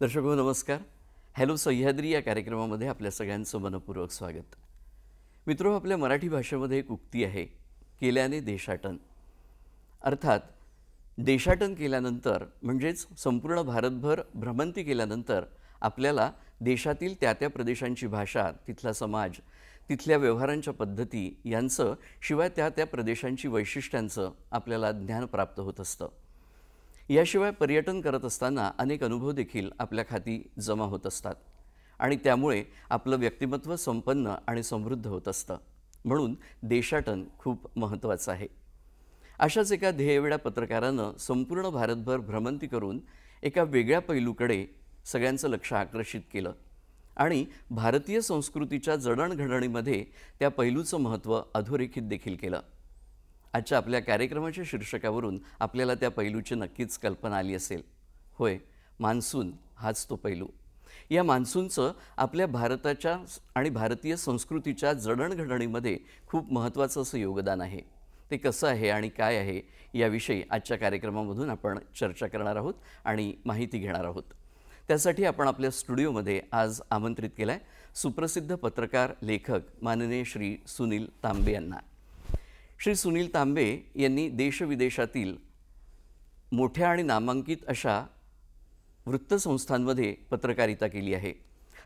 दर्शको नमस्कार. हॅलो सह्याद्री या कार्यक्रमामध्ये आपल्या सगळ्यांचं मनपूर्वक स्वागत. मित्रो, आपल्या मराठी भाषेमध्ये एक उक्ती आहे, केल्याने देशाटन. अर्थात देशाटन केल्यानंतर म्हणजेच संपूर्ण भारतभर भ्रमंती केल्यानंतर आपल्याला देशातील त्या त्या प्रदेशांची भाषा, तिथला समाज, तिथल्या व्यवहारांच्या पद्धती यांचं शिवाय त्या त्या प्रदेशांची वैशिष्ट्यांचं आपल्याला ज्ञान प्राप्त होत असतं. याशिवाय पर्यटन करत असताना अनेक अनुभव देखील आपल्या खाती जमा होत असतात आणि त्यामुळे आपलं व्यक्तिमत्व संपन्न आणि समृद्ध होत असतं. म्हणून देशाटन खूप महत्त्वाचं आहे. अशाच एका ध्येयवेड्या पत्रकारानं संपूर्ण भारतभर भ्रमंती करून एका वेगळ्या पैलूकडे सगळ्यांचं लक्ष आकर्षित केलं आणि भारतीय संस्कृतीच्या जडणघडणीमध्ये त्या पैलूचं महत्त्व अधोरेखित देखील केलं. आजच्या आपल्या कार्यक्रमाच्या शीर्षकावरून आपल्याला त्या पैलूची नक्कीच कल्पना आली असेल. होय, मान्सून हाच तो पैलू. या मान्सूनचं आपल्या भारताच्या आणि भारतीय संस्कृतीच्या जडणघडणीमध्ये खूप महत्त्वाचं असं योगदान आहे. ते कसं आहे आणि काय आहे याविषयी आजच्या कार्यक्रमामधून आपण चर्चा करणार आहोत आणि माहिती घेणार आहोत. त्यासाठी आपण आपल्या स्टुडिओमध्ये आज आमंत्रित केलं आहे सुप्रसिद्ध पत्रकार लेखक माननीय श्री सुनील तांबे यांना. श्री सुनील तांबे यांनी देशविदेशातील मोठ्या आणि नामांकित अशा वृत्तसंस्थांमध्ये पत्रकारिता केली आहे.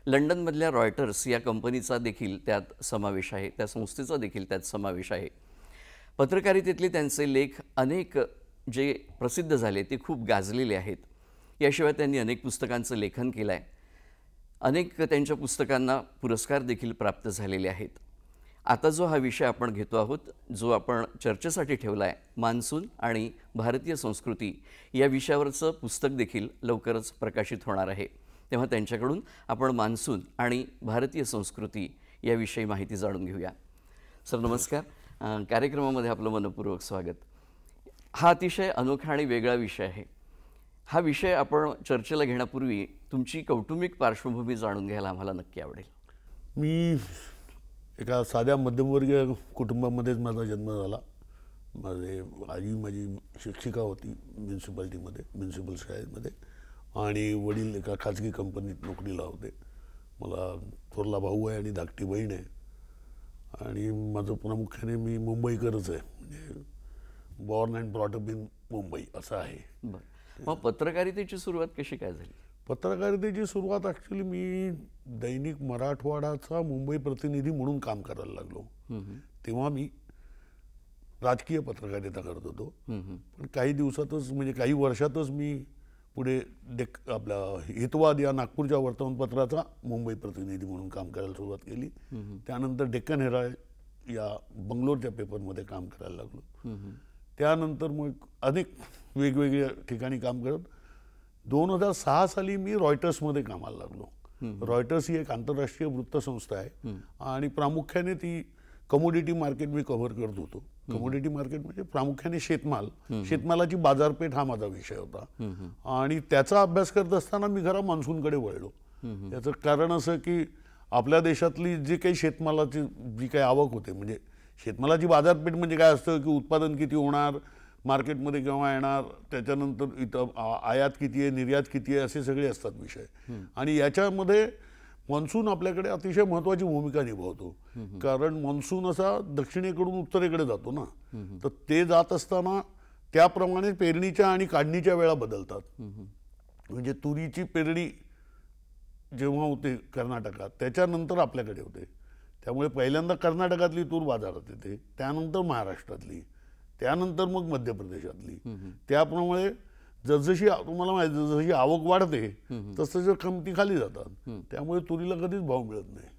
लंडनमधल्या रॉयटर्स या कंपनीचा देखील त्यात समावेश आहे, त्या संस्थेचा देखील त्यात समावेश आहे. पत्रकारितेतले त्यांचे लेख अनेक जे प्रसिद्ध झाले ते खूप गाजलेले आहेत. याशिवाय त्यांनी अनेक पुस्तकांचं लेखन केलं आहे. अनेक त्यांच्या पुस्तकांना पुरस्कार देखील प्राप्त झालेले आहेत. आता जो हा विषय आपण घेतो आहोत, जो आपण चर्चेसाठी ठेवला आहे, मान्सून आणि भारतीय संस्कृती, या विषयावरचं पुस्तक देखील लवकरच प्रकाशित होणार आहे. तेव्हा त्यांच्याकडून आपण मान्सून आणि भारतीय संस्कृती याविषयी माहिती जाणून घेऊया. सर नमस्कार. कार्यक्रमामध्ये आपलं मनपूर्वक स्वागत. हा अतिशय अनोखा आणि वेगळा विषय आहे. हा विषय आपण चर्चेला घेण्यापूर्वी तुमची कौटुंबिक पार्श्वभूमी जाणून घ्यायला आम्हाला नक्की आवडेल. मी एका साध्या मध्यमवर्गीय कुटुंबामध्येच माझा जन्म झाला. माझी शिक्षिका होती म्युन्सिपल शाळेमध्ये आणि वडील एका खाजगी कंपनीत नोकरीला होते. मला थोरला भाऊ आहे आणि धाकटी बहीण आहे आणि माझं प्रामुख्याने मी मुंबईकरच आहे, म्हणजे born and brought up in Mumbai असं आहे. बरं, मग पत्रकारितेची सुरुवात कशी काय झाली? पत्रकारितेची सुरुवात ॲक्च्युली मी दैनिक मराठवाडाचा मुंबई प्रतिनिधी म्हणून काम करायला लागलो. तेव्हा मी राजकीय पत्रकारिता करत होतो. पण काही दिवसातच, म्हणजे काही वर्षातच मी पुढे आपला हितवाद या नागपूरच्या वर्तमानपत्राचा मुंबई प्रतिनिधी म्हणून काम करायला सुरुवात केली. त्यानंतर डेक्कन हेराल्ड या बंगलोरच्या पेपरमध्ये काम करायला लागलो. त्यानंतर मग अनेक वेगवेगळ्या ठिकाणी काम करत 2006 साली मी रॉयटर्समध्ये कामाला लागलो. रॉयटर्स ही एक आंतरराष्ट्रीय वृत्तसंस्था आहे आणि प्रामुख्याने ती कमोडिटी मार्केट मी कव्हर करत होतो. कमोडिटी मार्केट म्हणजे प्रामुख्याने शेतमालाची बाजारपेठ हा माझा विषय होता आणि त्याचा अभ्यास करत असताना मी खरा मान्सूनकडे वळलो. याचं कारण असं की आपल्या देशातली जी काही शेतमालाची जी काही आवक होते, म्हणजे शेतमालाची बाजारपेठ म्हणजे काय असतं की उत्पादन किती होणार, मार्केटमध्ये केव्हा येणार, त्याच्यानंतर इथं आयात किती आहे, निर्यात किती आहे, असे सगळे असतात विषय. आणि याच्यामध्ये मान्सून आपल्याकडे अतिशय महत्त्वाची भूमिका निभावतो. कारण मान्सून असा दक्षिणेकडून उत्तरेकडे जातो ना, तर ते जात असताना त्याप्रमाणे पेरणीच्या आणि काढणीच्या वेळा बदलतात. म्हणजे तुरीची पेरणी जेव्हा होते कर्नाटकात त्याच्यानंतर आपल्याकडे होते. त्यामुळे पहिल्यांदा कर्नाटकातली तूर बाजारात येते, त्यानंतर महाराष्ट्रातली, त्यानंतर मग मध्य प्रदेशातली. त्याप्रमाणे जसजशी तुम्हाला माहिती जसजशी आवक वाढते तसं किमती खाली जातात. त्यामुळे तुरीला कधीच भाव मिळत नाही.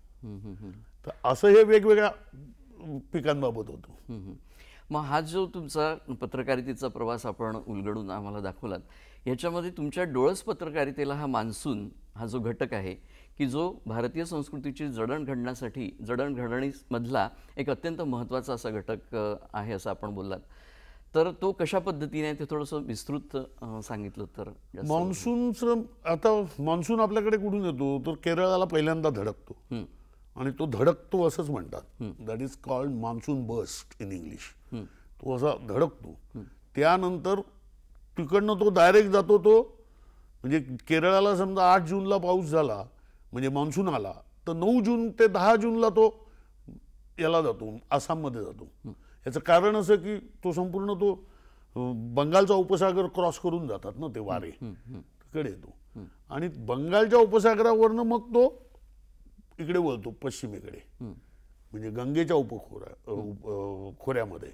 तर असं हे वेगवेगळ्या पिकांबाबत होतं. मग हा जो तुमचा पत्रकारितेचा प्रवास आपण उलगडून आम्हाला दाखवलात, याच्यामध्ये तुमच्या डोळस पत्रकारितेला हा मान्सून हा जो घटक आहे की जो भारतीय संस्कृतीची जडणघडणीमधला एक अत्यंत महत्त्वाचा असा घटक आहे असं आपण बोललात, तर तो कशा पद्धतीने ते थोडंसं विस्तृत सांगितलं तर जास्त. मान्सूनचं आता मान्सून आपल्याकडे कुठून येतो तर केरळाला पहिल्यांदा धडकतो आणि तो धडकतो असंच म्हणतात. That is called monsoon burst in English. तो असा धडकतो. त्यानंतर तिकडनं तो डायरेक्ट जातो. तो म्हणजे केरळाला समजा 8 जूनला पाऊस झाला म्हणजे मान्सून आला तर 9 जून ते 10 जूनला तो याला जातो, आसाममध्ये जातो. याचं कारण असं की तो संपूर्ण तो बंगालचा उपसागर क्रॉस करून जातात ना ते वारे, तिकडे येतो आणि बंगालच्या उपसागरावरनं मग तो इकडे वळतो पश्चिमेकडे, म्हणजे गंगेच्या खोऱ्यामध्ये.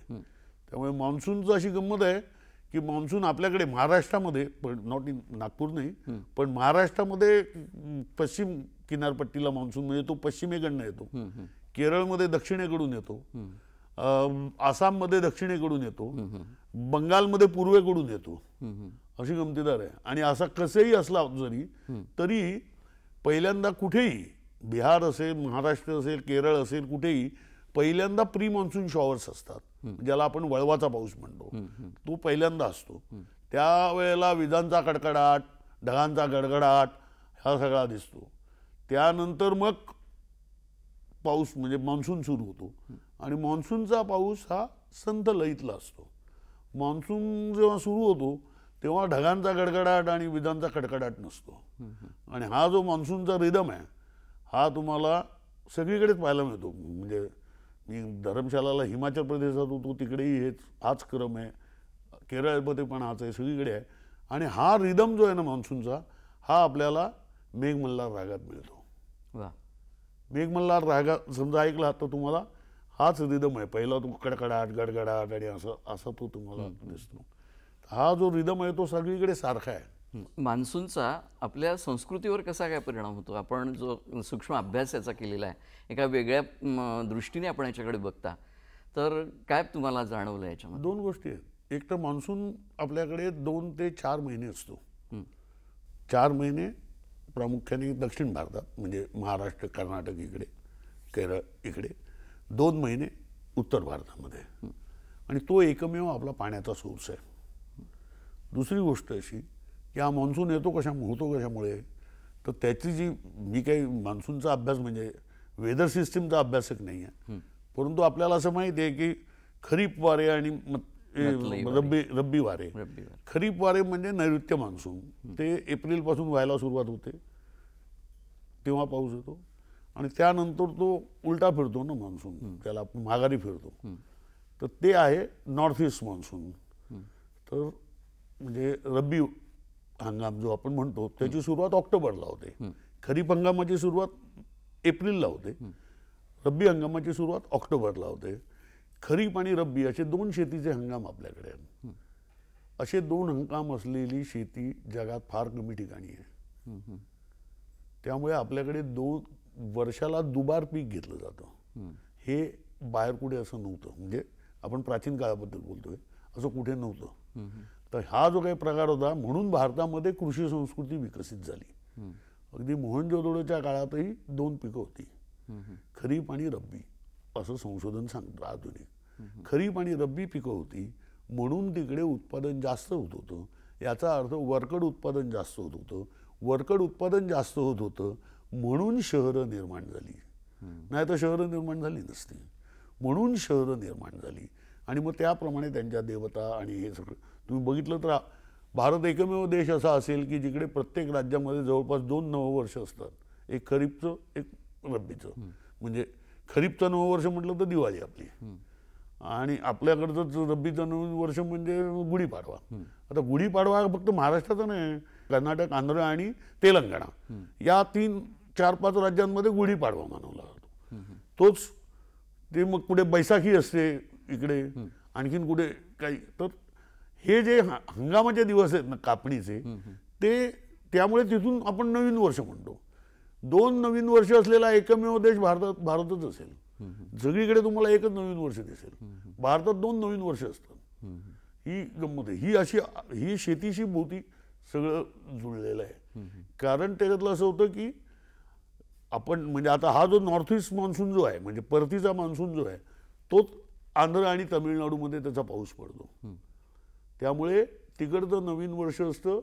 त्यामुळे मान्सूनचं अशी गंमत आहे की मान्सून आपल्याकडे महाराष्ट्रामध्ये, पण नॉट इन नागपूर नाही, पण महाराष्ट्रामध्ये पश्चिम किनारपट्टीला मान्सून म्हणजे तो पश्चिमेकडनं येतो. केरळमध्ये दक्षिणेकडून येतो, आसाममध्ये दक्षिणेकडून येतो, बंगालमध्ये पूर्वेकडून येतो. अशी गमतीदार आहे. आणि असा कसंही असला जरी तरी पहिल्यांदा कुठेही बिहार असेल, महाराष्ट्र असेल, केरळ असेल, कुठेही पहिल्यांदा प्री मान्सून शॉवर्स असतात, ज्याला आपण वळवाचा पाऊस म्हणतो. तो पहिल्यांदा असतो. त्यावेळेला विजांचा कडकडाट, ढगांचा गडगडाट हा सगळा दिसतो. त्यानंतर मग पाऊस म्हणजे मान्सून सुरू होतो आणि मान्सूनचा पाऊस हा संथ लयीतला असतो. मान्सून जेव्हा सुरू होतो तेव्हा ढगांचा गडगडाट आणि विजांचा कडकडाट नसतो. आणि हा जो मान्सूनचा रिदम आहे हा तुम्हाला सगळीकडेच पाहायला मिळतो. म्हणजे मी धर्मशालाला हिमाचल प्रदेशात होतो, तिकडेही हाच क्रम आहे, केरळमध्ये पण हाच आहे, सगळीकडे आहे. आणि हा रिदम जो आहे ना मान्सूनचा हा आपल्याला मेघमल्हार रागात मिळतो. वा. मेघमल्हार रागात समजा ऐकला तर तुम्हाला हाच रिदम आहे. पहिला तो कडकडाट गडगडाट आणि असं तो तुम्हाला दिसतो. हा जो रिदम आहे तो सगळीकडे सारखा आहे. मान्सूनचा आपल्या संस्कृतीवर कसा काय परिणाम होतो? आपण जो सूक्ष्म अभ्यास याचा केलेला आहे, एका वेगळ्या दृष्टीने आपण याच्याकडे बघता, तर काय तुम्हाला जाणवलं याच्यामध्ये? 2 गोष्टी आहेत. एक तर मान्सून आपल्याकडे 2 ते 4 महिने असतो. 4 महिने प्रामुख्याने दक्षिण भारतात म्हणजे महाराष्ट्र, कर्नाटक इकडे, केरळ इकडे, 2 महिने उत्तर भारतामध्ये. आणि तो एकमेव आपला पाण्याचा सोर्स आहे. दुसरी गोष्ट अशी की हा मान्सून होतो कशामुळे तर त्याची जी मी काही मान्सूनचा अभ्यास म्हणजे वेदर सिस्टीमचा अभ्यासक नाही आहे, परंतु आपल्याला असं माहिती आहे की खरीप वारे आणि रब्बी वारे. खरीप वारे म्हणजे नैऋत्य मान्सून, ते एप्रिलपासून व्हायला सुरुवात होते तेव्हा पाऊस येतो आणि त्यानंतर तो उलटा फिरतो ना मान्सून, त्याला आपण माघारी फिरतो, तर ते आहे नॉर्थ ईस्ट मान्सून. तर म्हणजे रब्बी हंगाम जो आपण म्हणतो त्याची सुरुवात ऑक्टोबरला होते. खरीप हंगामाची सुरुवात एप्रिलला होते, रब्बी हंगामाची सुरुवात ऑक्टोबरला होते. खरीप आणि रब्बी असे 2 शेतीचे हंगाम आपल्याकडे आहेत. असे 2 हंगाम असलेली शेती जगात फार कमी ठिकाणी आहे. त्यामुळे आपल्याकडे 2 वर्षाला दुबार पीक घेतलं जातं. हे बाहेर कुठे असं नव्हतं. म्हणजे आपण प्राचीन काळाबद्दल बोलतोय, असं कुठे नव्हतं. तर हा जो काही प्रकार होता म्हणून भारतामध्ये कृषी संस्कृती विकसित झाली. अगदी मोहनजोदडोच्या काळातही 2 पिकं होती, खरीप आणि रब्बी असं संशोधन सांगतं आधुनिक. खरीप आणि रब्बी पिकं होती म्हणून तिकडे उत्पादन जास्त होत होतं. याचा अर्थ वरकड उत्पादन जास्त होत होतं. वरकड उत्पादन जास्त होत होतं म्हणून शहरं निर्माण झाली, नाही तर शहरं निर्माण झाली नसती. म्हणून शहरं निर्माण झाली आणि मग त्याप्रमाणे त्यांच्या देवता आणि हे सगळं तुम्ही बघितलं तर भारत एकमेव देश असा असेल की जिकडे प्रत्येक राज्यामध्ये जवळपास 2 नववर्ष असतात, एक खरीपचं एक रब्बीचं. म्हणजे खरीपचं नववर्ष म्हटलं तर दिवाळी आपली, आणि आपल्याकडचं रब्बीचं नववर्ष म्हणजे गुढीपाडवा. आता गुढीपाडवा फक्त महाराष्ट्राचा नाही, कर्नाटक, आंध्र आणि तेलंगणा या 3-4-5 राज्यांमध्ये गुढीपाडवा मानवला जातो. तोच ते मग पुढे बैसाखी असते इकडे, आणखीन कुठे काही. तर हे जे हंगामाचे दिवस आहेत ना कापणीचे, ते त्यामुळे तिथून आपण नवीन वर्ष म्हणतो. 2 नवीन वर्ष असलेला एकमेव देश भारतच असेल. सगळीकडे तुम्हाला एकच नवीन वर्ष दिसेल, भारतात 2 नवीन वर्ष असतात. ही गंमत आहे. ही शेतीशी भोवती सगळं जुळलेलं आहे. कारण त्याच्यातलं असं होतं की आपण म्हणजे आता हा जो नॉर्थ ईस्ट मान्सून जो आहे, म्हणजे परतीचा मान्सून जो आहे, तोच आंध्र आणि तामिळनाडूमध्ये त्याचा पाऊस पडतो. त्यामुळे तिकडचं नवीन वर्ष असतं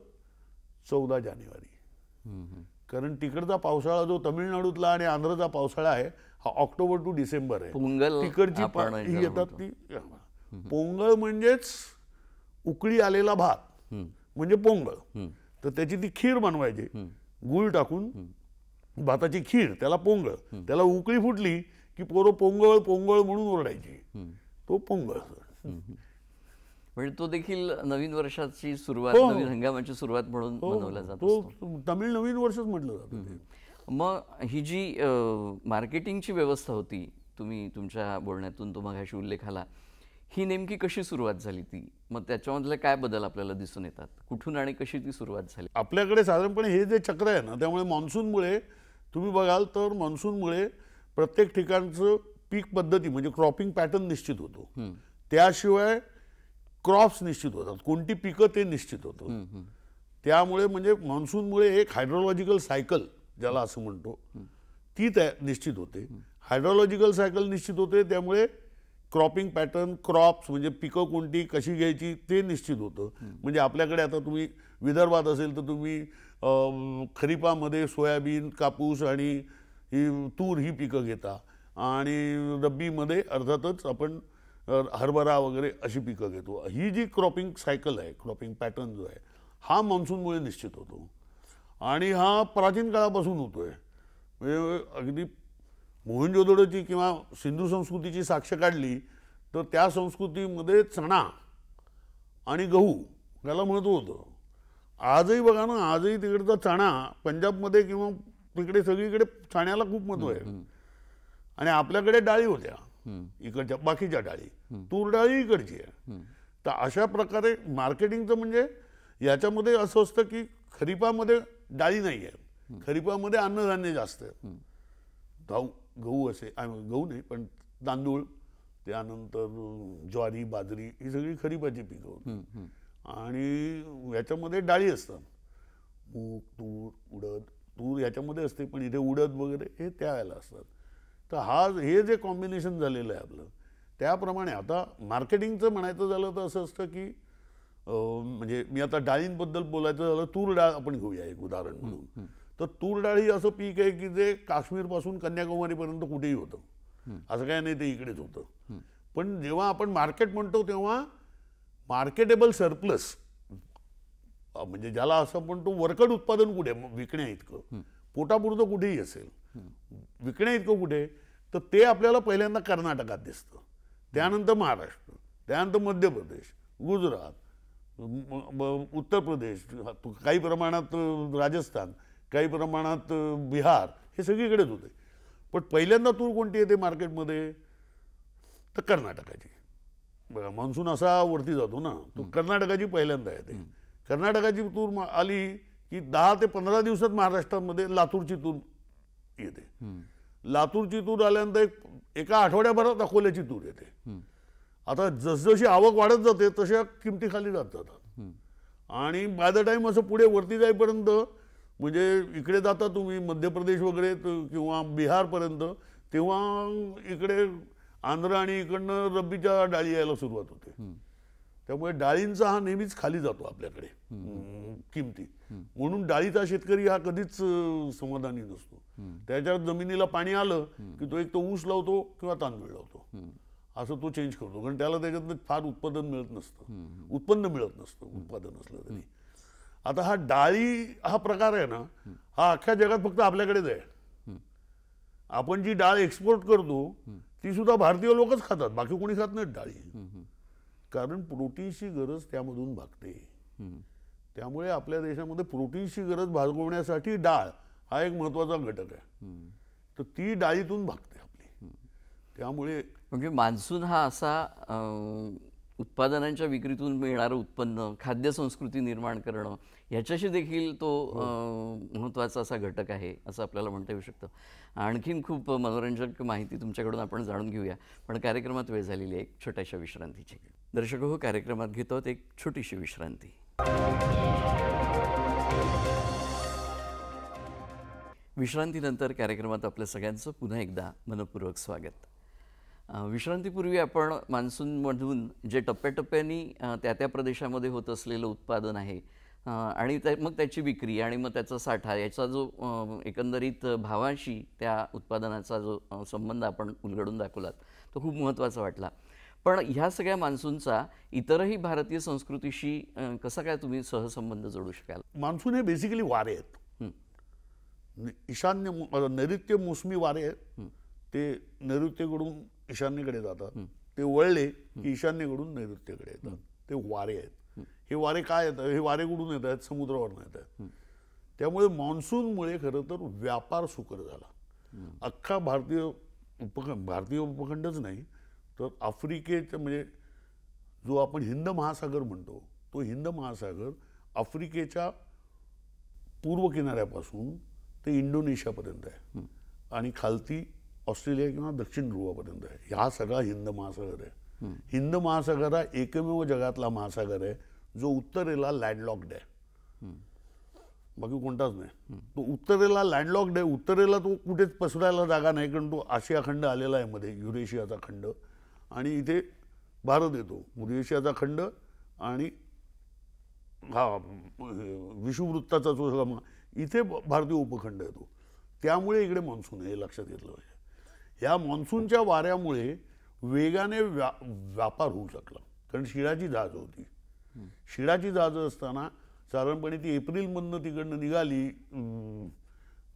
14 जानेवारी. कारण तिकडचा पावसाळा जो तामिळनाडूतला आणि आंध्रचा पावसाळा आहे हा ऑक्टोबर टू डिसेंबर आहे. पोंगल तिकडची ही येतात ती. पोंगल म्हणजेच उकळी आलेला भात म्हणजे पोंगल. तर त्याची ती खीर बनवायची गूळ टाकून, भाताची खीर, त्याला पोंगल. त्याला उकळी फुटली की पोरं पोंगळ पोंगळ म्हणून ओरडायची. तो पोंगळ. म्हणजे तो देखील नवीन वर्षाची सुरुवात, नवीन हंगामाची सुरुवात म्हणून मनवला जातो. तो तमिळ नवीन वर्षच म्हटलं जातं. मग ही जी मार्केटिंगची व्यवस्था होती, तुम्ही तुमच्या बोलण्यातून तो मगाशी उल्लेख आला, ही नेमकी कशी सुरुवात झाली ती? मग त्याच्यामधले काय बदल आपल्याला दिसून येतात? कुठून आणि कशी ती सुरुवात झाली? आपल्याकडे साधारणपणे हे जे चक्र आहे ना, त्यामुळे मान्सूनमुळे तुम्ही बघाल तर मान्सूनमुळे प्रत्येक ठिकाणचं पीक पद्धती म्हणजे क्रॉपिंग पॅटर्न निश्चित होतो. त्याशिवाय क्रॉप्स निश्चित होतात, कोणती पिकं ते निश्चित होतं. त्यामुळे म्हणजे मान्सूनमुळे एक हायड्रोलॉजिकल सायकल ज्याला असं म्हणतो ती निश्चित होते. हायड्रोलॉजिकल सायकल निश्चित होते, त्यामुळे क्रॉपिंग पॅटर्न, क्रॉप्स म्हणजे पिकं कोणती कशी घ्यायची ते निश्चित होतं. म्हणजे आपल्याकडे आता तुम्ही विदर्भात असेल तर तुम्ही खरीपामध्ये सोयाबीन, कापूस आणि ही तूर ही पिकं घेता, आणि रब्बीमध्ये अर्थातच आपण हरभरा वगैरे अशी पिकं घेतो. ही जी क्रॉपिंग सायकल आहे, क्रॉपिंग पॅटर्न जो आहे, हा मान्सूनमुळे निश्चित होतो. आणि हा प्राचीन काळापासून होतोय. म्हणजे अगदी मोहनजोदडोची किंवा सिंधू संस्कृतीची साक्ष काढली तर त्या संस्कृतीमध्ये चणा आणि गहू याला महत्त्व होतं. आजही बघा ना, आजही तिकडचा चणा पंजाबमध्ये किंवा तिकडे सगळीकडे चण्याला खूप महत्त्व आहे. आणि आपल्याकडे डाळी होत्या इकडच्या, बाकीच्या डाळी, तूर डाळी इकडची आहे. तर अशा प्रकारे मार्केटिंगचं म्हणजे याच्यामध्ये असं असतं की खरीपामध्ये डाळी नाही आहे, खरीपामध्ये अन्नधान्य जास्त आहे. गहू असे, गहू नाही पण तांदूळ, त्यानंतर ज्वारी, बाजरी ही सगळी खरीपाची पिकं होती. आणि याच्यामध्ये डाळी असतात, मूग, तूर, उडद. तूर याच्यामध्ये असते पण इथे उडद वगैरे हे त्यावेळेला असतात. तर हे जे कॉम्बिनेशन झालेलं आहे आपलं, त्याप्रमाणे आता मार्केटिंगचं म्हणायचं झालं तर असं असतं की म्हणजे मी आता डाळींबद्दल बोलायचं झालं, तूर डाळ आपण घेऊया एक उदाहरण म्हणून. तर तूर डाळ ही असं पीक आहे की जे काश्मीरपासून कन्याकुमारीपर्यंत कुठेही होतं, असं काय नाही, ते इकडेच होतं. पण जेव्हा आपण मार्केट म्हणतो तेव्हा मार्केटेबल सरप्लस म्हणजे ज्याला असं म्हणतो वरकड उत्पादन कुठे विकण्या इतकं, पोटापुरतं कुठेही असेल, विकण्या इतकं कुठे, तर ते आपल्याला पहिल्यांदा कर्नाटकात दिसतं, त्यानंतर महाराष्ट्र, त्यानंतर मध्य प्रदेश, गुजरात, उत्तर प्रदेश, काही प्रमाणात राजस्थान, काही प्रमाणात बिहार, हे सगळीकडेच होते. पण पहिल्यांदा तूर कोणती येते मार्केटमध्ये तर कर्नाटकाची. बघा मान्सून असा वरती जातो ना, तो कर्नाटकाची पहिल्यांदा येते. कर्नाटकाची तूर आली की 10 ते 15 दिवसात महाराष्ट्रामध्ये लातूरची तूर येते. लातूरची तूर आल्यानंतर एका आठवड्याभरात अकोल्याची तूर येते. आता जसजशी आवक वाढत जाते तशा किमती खाली जात जातात. आणि बाय द टाईम असं पुढे वरती जाईपर्यंत म्हणजे इकडे जाता तुम्ही मध्य प्रदेश वगैरे किंवा बिहारपर्यंत, तेव्हा इकडे आंध्र आणि इकडनं रब्बीच्या डाळी यायला सुरुवात होते. त्यामुळे डाळींचा हा नेहमीच खाली जातो आपल्याकडे किमती. म्हणून डाळीचा शेतकरी हा कधीच समाधानी नसतो. त्याच्या जमिनीला पाणी आलं की तो एक तो ऊस लावतो किंवा तांदूळ लावतो, असं तो चेंज करतो. कारण त्याला त्याच्यातनं फार उत्पादन मिळत नसतं, उत्पन्न मिळत नसतं उत्पादन असलं तरी. आता हा डाळी हा प्रकार आहे ना, हा अख्ख्या जगात फक्त आपल्याकडेच आहे. आपण जी डाळ एक्सपोर्ट करतो ती सुद्धा भारतीय लोकच खातात, बाकी कोणी खात नाहीत डाळी. कारण प्रोटीनची गरज त्यामधून भागते. त्यामुळे आपल्या देशामध्ये प्रोटीनची गरज भागवण्यासाठी डाळ हा एक महत्त्वाचा घटक आहे. तर ती डाळीतून भागते आपली. त्यामुळे म्हणजे मान्सून हा असा उत्पादनांच्या विक्रीतून मिळणारं उत्पन्न, खाद्य संस्कृती निर्माण करणं ह्याच्याशी देखील तो महत्त्वाचा असा घटक आहे असं आपल्याला म्हणता येऊ शकतं. आणखीन खूप मनोरंजक माहिती तुमच्याकडून आपण जाणून घेऊया, पण कार्यक्रमात वेळ झालेली आहे एक छोट्याशा विश्रांतीची. दर्शक हो, कार्यक्रमात घेतो एक छोटीशी विश्रांती. विश्रांतीनंतर कार्यक्रमात आपल्या सगळ्यांचं पुन्हा एकदा मनपूर्वक स्वागत. विश्रांतीपूर्वी आपण मान्सूनमधून जे टप्प्याटप्प्याने त्या प्रदेशामध्ये होत असलेलं उत्पादन आहे आणि मग त्याची विक्री आणि मग त्याचा साठा याचा जो एकंदरीत भावाशी त्या उत्पादनाचा जो संबंध आपण उलगडून दाखवलात तो खूप महत्त्वाचा वाटला. पण ह्या सगळ्या मान्सूनचा इतरही भारतीय संस्कृतीशी कसा काय तुम्ही सहसंबंध जोडू शकाल? मान्सून हे बेसिकली वारे आहेत. ईशान्य नैऋत्य मोसमी वारे आहेत. ते नैऋत्येकडून ईशान्येकडे जातात. ते वळले की ईशान्येकडून नैऋत्येकडे येतात. ते वारे आहेत. हे वारे काय येतात? हे वारे कुठून येत आहेत? समुद्रावरून येत आहेत. त्यामुळे मान्सूनमुळे खरं तर व्यापार सुकर झाला. अख्खा भारतीय उपखंडच नाही तर आफ्रिकेचं म्हणजे जो आपण हिंद महासागर म्हणतो तो हिंद महासागर आफ्रिकेच्या पूर्व किनाऱ्यापासून ते इंडोनेशियापर्यंत आहे आणि खालती ऑस्ट्रेलिया किंवा दक्षिण ध्रुवापर्यंत आहे. हा सगळा हिंद महासागर आहे. हिंद महासागर हा एकमेव जगातला महासागर आहे जो उत्तरेला लँडलॉक्ड आहे. बाकी कोणताच नाही. तो उत्तरेला लँडलॉक्ड आहे. उत्तरेला तो कुठेच पसरायला जागा नाही कारण तो आशिया खंड आलेला आहे मध्ये, युरेशियाचा खंड, आणि इथे भारत येतो. युरेशियाचा खंड आणि हा विषुववृत्ताचा जो सगळा इथे भारतीय उपखंड येतो. त्यामुळे इकडे मान्सून आहे, हे लक्षात घेतलं पाहिजे. ह्या मान्सूनच्या वाऱ्यामुळे वेगाने व्यापार होऊ शकला कारण शिळाची जहाजं होती. शिळाची जहाजं असताना साधारणपणे ती एप्रिलमधनं तिकडनं निघाली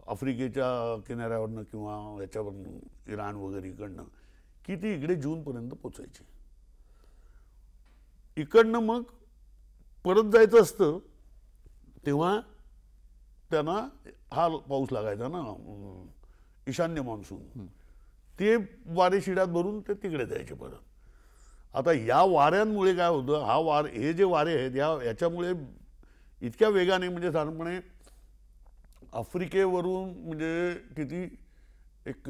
आफ्रिकेच्या किनाऱ्यावरनं किंवा याच्यावरनं इराण वगैरे इकडनं की ती इकडे जूनपर्यंत पोचायची. इकडनं मग परत जायचं असतं तेव्हा त्यांना हा पाऊस लागायचा ना, ईशान्य मान्सून. ते वारे शिड्यात भरून ते तिकडे जायचे परत. आता या वाऱ्यांमुळे काय होतं, हे जे वारे आहेत याच्यामुळे इतक्या वेगाने म्हणजे साधारणपणे आफ्रिकेवरून म्हणजे किती एक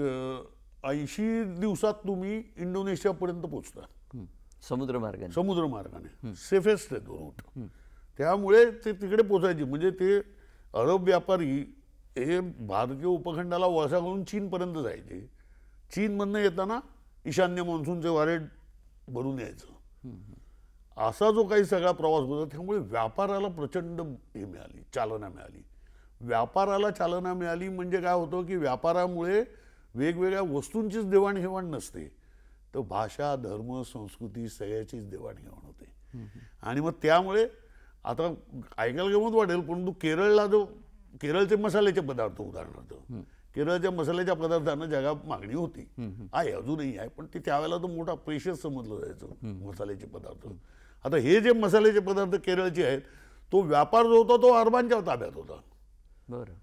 80 दिवसात तुम्ही इंडोनेशियापर्यंत पोचता समुद्रमार्गाने. सेफेस्ट आहे तो रूट. त्यामुळे ते तिकडे पोचायचे. म्हणजे ते अरब व्यापारी हे भारतीय उपखंडाला वळसा करून चीनपर्यंत जायचे. चीनमधनं येताना ईशान्य मान्सूनचे वारे भरून यायचं. असा जो काही सगळा प्रवास होता त्यामुळे व्यापाराला प्रचंड चालना मिळाली. व्यापाराला चालना मिळाली म्हणजे काय होतं की व्यापारामुळे वेगवेगळ्या वस्तूंचीच देवाणघेवाण नसते तर भाषा, धर्म, संस्कृती सगळ्याचीच देवाणघेवाण होते. आणि मग त्यामुळे आता ऐकायला गमत वाटेल परंतु केरळचे मसाल्याचे पदार्थ उदाहरणार्थ, केरळच्या मसाल्याच्या पदार्थांना जगात मागणी होती, आहे अजूनही आहे, पण ते त्यावेळेला तो मोठा प्रेशियस समजलं जायचं मसाल्याचे पदार्थ. आता हे जे मसाल्याचे पदार्थ केरळचे आहेत तो व्यापार जो होता तो अरबांच्या ताब्यात होता. बरं.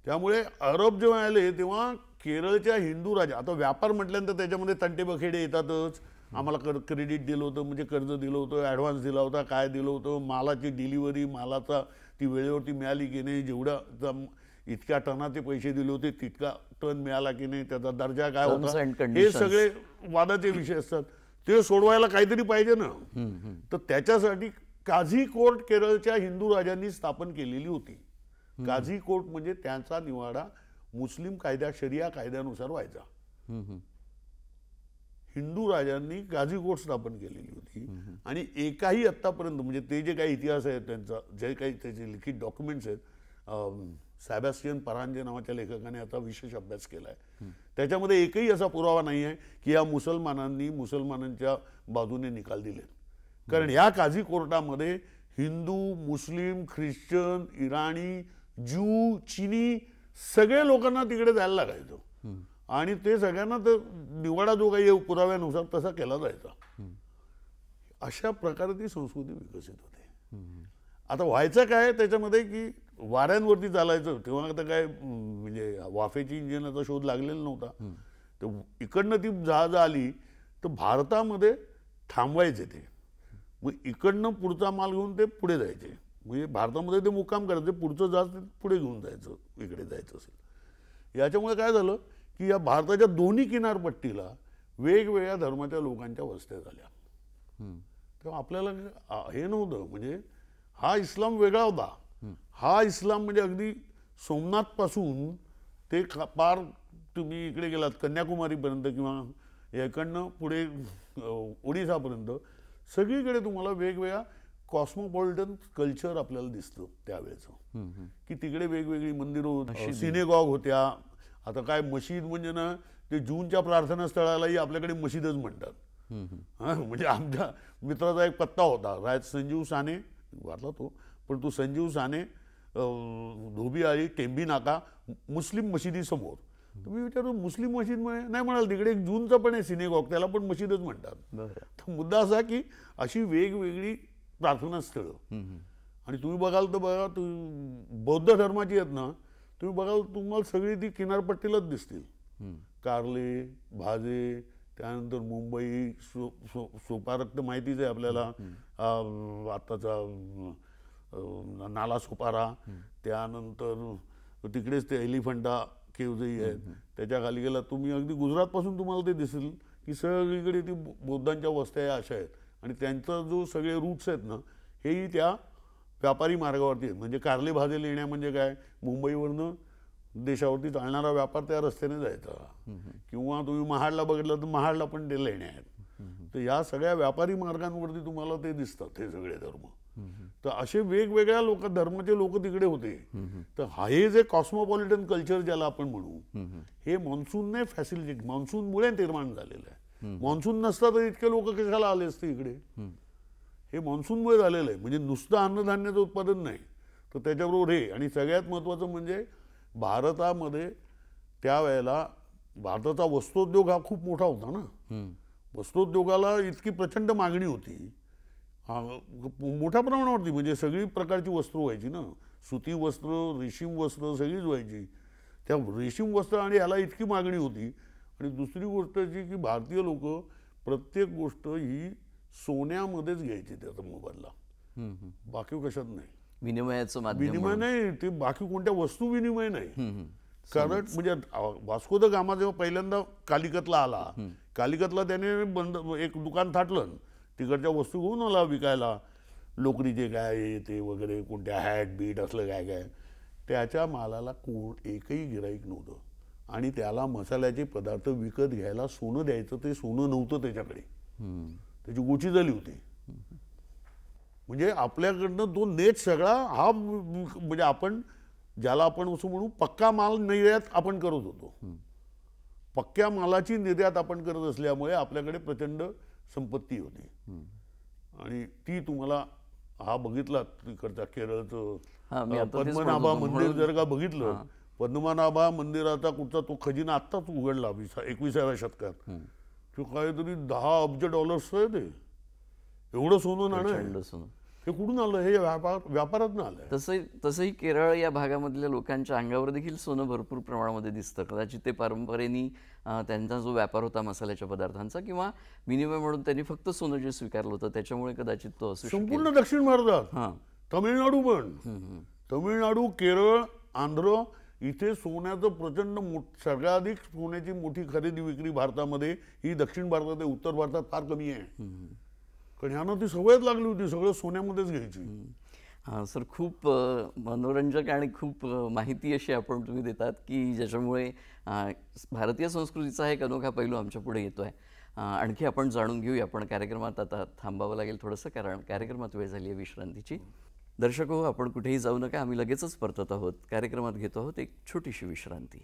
त्यामुळे अरब जेव्हा आले तेव्हा केरळच्या हिंदू राजा, आता व्यापार म्हटल्यानंतर त्याच्यामध्ये तंटेबखेडे येतातच. आम्हाला क्रेडिट दिलं होतं म्हणजे कर्ज दिलं होतं, ॲडव्हान्स दिला होता, काय दिलं होतं, मालाची डिलिव्हरी, मालाचा ती वेळेवरती मिळाली की नाही, जेवढा इतक्या टनाचे पैसे दिले होते तितका टन मिळाला की नाही, त्याचा दर्जा काय होता, हे सगळे वादाचे विषय असतात. ते सोडवायला काहीतरी पाहिजे ना. तर त्याच्यासाठी काझी कोर्ट केरळच्या हिंदू राजांनी स्थापन केलेली होती. काझी कोर्ट म्हणजे त्यांचा निवाडा मुस्लिम कायद्या, शरिया कायद्यानुसार व्हायचा. हिंदू राजांनी काझी कोर्ट स्थापन केलेली होती. आणि एकाही आत्तापर्यंत म्हणजे ते जे काही इतिहास आहे त्यांचा, जे काही त्याचे लिखित डॉक्युमेंट्स आहेत, सॅबॅस्टियन परांजे नावाच्या लेखकाने आता विशेष अभ्यास केला आहे, त्याच्यामध्ये एकही असा पुरावा नाही आहे की या मुसलमानांनी मुसलमानांच्या बाजूने निकाल दिले. कारण या काझी कोर्टामध्ये हिंदू, मुस्लिम, ख्रिश्चन, इराणी, ज्यू, चीनी सगळे लोकांना तिकडे जायला लागायचं आणि ते सगळ्यांना तर निवाडा जो काही पुराव्यानुसार तसा केला जायचा. अशा प्रकारे ती संस्कृती विकसित होते. आता व्हायचं काय त्याच्यामध्ये की वाऱ्यांवरती चालायचं. तेव्हा आता काय म्हणजे वाफेची इंजिनाचा शोध लागलेला नव्हता. तर इकडनं ती जहाज आली तर भारतामध्ये थांबवायचे ते, मग इकडनं पुढचा माल घेऊन ते पुढे जायचे. म्हणजे भारतामध्ये ते मुक्काम करायचे, पुढचं जहाज ते पुढे घेऊन जायचं इकडे जायचं असेल. याच्यामुळे काय झालं की या भारताच्या दोन्ही किनारपट्टीला वेगवेगळ्या धर्माच्या लोकांच्या वस्त्या झाल्या. तेव्हा आपल्याला हे नव्हतं, म्हणजे हा इस्लाम वेगळा होता. हा इस्लाम म्हणजे अगदी सोमनाथ पासून ते पार तुम्ही इकडे गेलात कन्याकुमारीपर्यंत किंवा इकडनं पुढे ओडिसापर्यंत सगळीकडे तुम्हाला वेगवेगळ्या कॉस्मोपॉलिटन कल्चर आपल्याला दिसतं त्यावेळेचं. की तिकडे वेगवेगळी मंदिरं, सिनेगॉग होत्या. आता काय मशीद म्हणजे ना ते जूनच्या प्रार्थना स्थळालाही आपल्याकडे मशीदच म्हणतात. म्हणजे आमच्या मित्राचा एक पत्ता होता संजीव साने वाटला तो, पण तो संजीव साने धोबी आळी टेंबी नाका मुस्लिम मशिदीसमोर. तुम्ही विचारू मुस्लिम मशीद नाही म्हणाल, तिकडे एक जूनचं पण आहे सिनेगॉग, त्याला पण मशीदच म्हणतात. तर मुद्दा असा की अशी वेगवेगळी प्रार्थना स्थळं. आणि तुम्ही बघाल तर बघा, बौद्ध धर्माची आहेत ना, तुम्ही बघाल तुम्हाला सगळी ती किनारपट्टीलाच दिसतील. कार्ले, भाजे, त्यानंतर मुंबई, सोपारा माहितीच आहे आपल्याला, आताचा नाला सोपारा, त्यानंतर तिकडेच ते एलिफंटा केव्हजही आहेत. त्याच्या खाली गेला तुम्ही अगदी गुजरातपासून तुम्हाला ते दिसेल की सगळीकडे ती बौद्धांच्या वस्त्या अशा आहेत. आणि त्यांचा जो सगळे रूट्स आहेत ना, हेही त्या व्यापारी मार्गावरती आहेत. म्हणजे कार्ले भाजे लेण्या म्हणजे काय, मुंबईवरनं देशावरती चालणारा व्यापार त्या रस्त्याने जायचा. किंवा तुम्ही महाडला बघितलं तर महाडला पण ते लेण्या आहेत. तर या सगळ्या व्यापारी मार्गांवरती तुम्हाला ते दिसतात हे सगळे धर्म. तर असे वेगवेगळ्या धर्माचे लोक तिकडे होते. तर हे जे कॉस्मोपॉलिटन कल्चर ज्याला आपण म्हणू, हे मान्सूनने फॅसिलिटी, मान्सूनमुळे निर्माण झालेलं आहे. मान्सून नसता तर इतके लोक कशाला आले असते इकडे. हे मान्सूनमुळे झालेलं आहे. म्हणजे नुसतं अन्नधान्याचं उत्पादन नाही तर त्याच्याबरोबर हे. आणि सगळ्यात महत्त्वाचं म्हणजे भारतामध्ये त्यावेळेला भारताचा वस्त्रोद्योग हा खूप मोठा होता ना. वस्त्रोद्योगाला इतकी प्रचंड मागणी होती, मोठ्या प्रमाणावरती. म्हणजे सगळी प्रकारची वस्त्र व्हायची ना, सुती वस्त्र, रेशीम वस्त्र सगळीच व्हायची. त्या रेशीम वस्त्र आणि याला इतकी मागणी होती. आणि दुसरी गोष्ट अशी की भारतीय लोक प्रत्येक गोष्ट ही सोन्यामध्येच घ्यायची त्याचा मोबदला, बाकी कशात नाही. विनिमयाचं माध्यम विनिमय नाही, ते बाकी कोणत्या वस्तू विनिमय नाही. कारण म्हणजे वास्को द गामा जेव्हा पहिल्यांदा कालिकतला आला, कालिकतला त्याने बंद एक दुकान थाटलं, तिकडच्या वस्तू घेऊन आला विकायला, लोकरीचे काय ते वगैरे, कोणत्या हॅट बीट असलं काय काय. त्याच्या मालाला एकही गिराईक नव्हतं. आणि त्याला मसाल्याचे पदार्थ विकत घ्यायला सोनं द्यायचं, ते सोनं नव्हतं त्याच्याकडे, त्याची गोची झाली होती. म्हणजे आपल्याकडनं तो नेट सगळा हा म्हणजे आपण ज्याला आपण असं म्हणू पक्का माल निर्यात आपण करत होतो. पक्क्या मालाची निर्यात आपण करत असल्यामुळे आपल्याकडे प्रचंड संपत्ती होती. आणि ती तुम्हाला हा बघितला तिकडचा केरळचं पद्मनाभा मंदिर जर का बघितलं, पद्मनाभा मंदिराचा कुठचा तो खजिना आत्ताच उघडला 21व्या शतकात. तो काहीतरी $10 अब्ज आहे ते, एवढं सोनं नाणं. हे कुठून आलं? हे व्यापारात आलं. तसंही केरळ या भागामधल्या लोकांच्या अंगावर देखील सोनं भरपूर प्रमाणामध्ये दिसतं. कदाचित ते परंपरेने त्यांचा जो व्यापार होता मसाल्याच्या पदार्थांचा किंवा विनिमय म्हणून त्यांनी फक्त सोनं जे स्वीकारलं होतं त्याच्यामुळे कदाचित तो असू शकेल. संपूर्ण दक्षिण भारतात, तमिळनाडू पण, तमिळनाडू, केरळ, आंध्र इथे सोन्याचं प्रचंड सगळ्याधिक सोन्याची मोठी खरेदी विक्री भारतामध्ये ही दक्षिण भारतात आहे. उत्तर भारतात फार कमी आहे. कारण ह्यांना ती सवयच लागली होती सगळं सोन्यामध्येच घ्यायची. हां सर, खूप मनोरंजक आणि खूप माहिती अशी तुम्ही देतात की ज्याच्यामुळे भारतीय संस्कृतीचा एक अनोखा पैलू आमच्या पुढे येतो आहे. आणखी आपण जाणून घेऊया, पण कार्यक्रमात आता थांबावं लागेल थोडंसं, कारण कार्यक्रमात वेळ झाली आहे विश्रांतीची. दर्शक हो, आपण कुठेही जाऊ नका, आम्ही लगेचच परतत आहोत. कार्यक्रमात घेतो आहोत एक छोटीशी विश्रांती.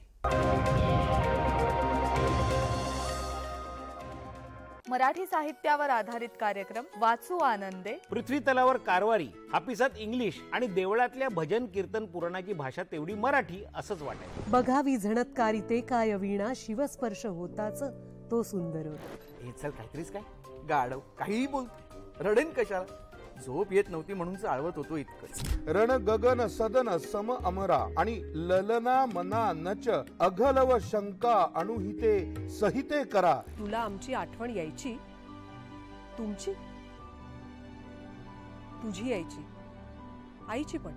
मराठी साहित्यावर आधारित कार्यक्रम वाचू आनंदे, पृथ्वी तलावर कारवारी, हापिसात इंग्लिश आणि देवळातल्या भजन कीर्तन पुराणाची भाषा तेवढी मराठी असंच वाटायचं. बघावी झणत्कारिते काय वीणा, शिवस्पर्श होताच तो सुंदर. हे चल काहीतरीच काय गाढव काही बोलते, रडेन कशाला. झोप येत नव्हती म्हणून चालवत होतो इतकंच. रण गगन सदन सम अमरा आणि ललना मना नच अघलव शंका अणुहिते सहिते करा. तुला आमची आठवण यायची, तुमची, तुझी यायची, आईची पण.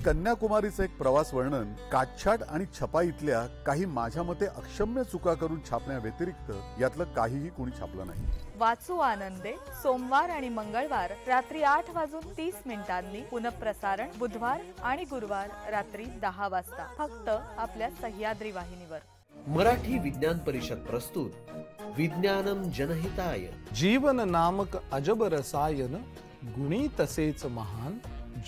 कन्याकुमारीचं एक प्रवास वर्णन काटछाट आणि छपाईतल्या काही माझ्या मते अक्षम्य चुका करून छापण्याव्यतिरिक्त यातलं काहीही कोणी छापलं नाही. वाचू आनंदे सोमवार आणि मंगळवार रात्री 8:30 पुनःप्रसारण बुधवार आणि गुरुवार रात्री 10 वाजता फक्त आपल्या सह्याद्री वाहिनीवर. मराठी विज्ञान परिषद प्रस्तुत विज्ञानम जनहिताय. जीवन नामक अजब रसायन गुणी तसेच महान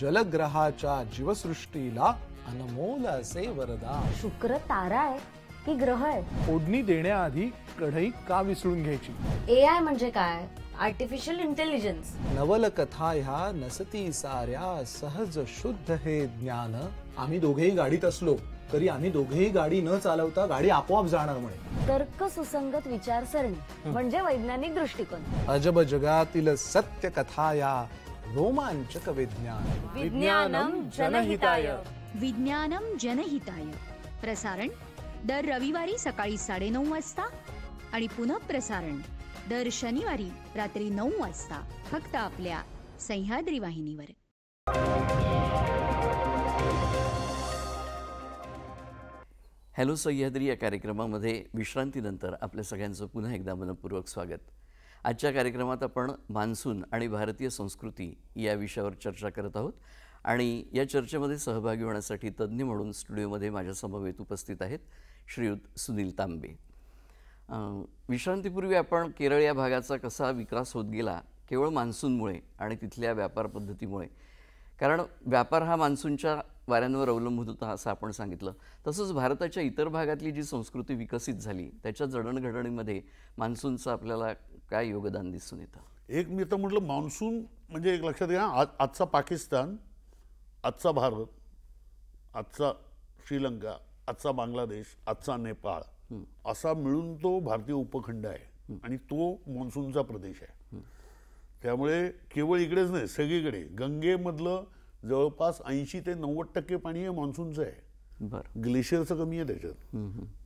जलग्रहाच्या जीवसृष्टीला अनमोल असे वरदान. शुक्र तारा आहे की ग्रह आहे? फोडणी देण्याआधी कढई का विसळून घ्यायची? AI म्हणजे काय? Artificial intelligence. नवलकथा ह्या नसती साऱ्या सहज शुद्ध हे ज्ञान. आम्ही दोघेही गाडीत असलो तरी आम्ही दोघेही गाडी न चालवता गाडी आपोआप जाणार म्हणे. तर्क सुसंगत विचारसरणी म्हणजे वैज्ञानिक दृष्टिकोन. अजब जगातील सत्य कथा या रोमांचक विज्ञान. विज्ञानम जनहिताय. विज्ञानम जनहिताय प्रसारण दर रविवारी सकाळी 9:30 वाजता आणि पुनःप्रसारण दर शनिवारी रात्री 9 वाजता फक्त आपल्या सह्याद्री वाहिनीवर. हॅलो सह्याद्री या कार्यक्रमामध्ये विश्रांतीनंतर आपल्या सगळ्यांचं पुन्हा एकदा मनपूर्वक स्वागत. आजच्या कार्यक्रमात आपण मान्सून आणि भारतीय संस्कृती या विषयावर चर्चा करत आहोत आणि या चर्चेमध्ये सहभागी होण्यासाठी तज्ज्ञ म्हणून स्टुडिओमध्ये माझ्या समवेत उपस्थित आहेत श्रीयुत सुनील तांबे. विश्रांतीपूर्वी आपण केरळ या भागाचा कसा विकास होत गेला केवळ मान्सूनमुळे आणि तिथल्या व्यापार पद्धतीमुळे, कारण व्यापार हा मान्सूनच्या वाऱ्यांवर अवलंबून होता असं आपण सांगितलं. तसंच भारताच्या इतर भागातली जी संस्कृती विकसित झाली त्याच्या जडणघडणीमध्ये मान्सूनचं आपल्याला काय योगदान दिसून येतं? एक मी तर म्हटलं मान्सून म्हणजे एक लक्षात घ्या, आजचा पाकिस्तान, आजचा भारत, आजचा श्रीलंका, आजचा बांगलादेश, आजचा नेपाळ असा मिळून तो भारतीय उपखंड आहे आणि तो मान्सूनचा प्रदेश आहे. त्यामुळे केवळ इकडेच नाही, सगळीकडे गंगेमधलं जवळपास 80 ते 90% पाणी हे मान्सूनचं आहे. बरं, ग्लेशियरचं कमी आहे त्याच्यात,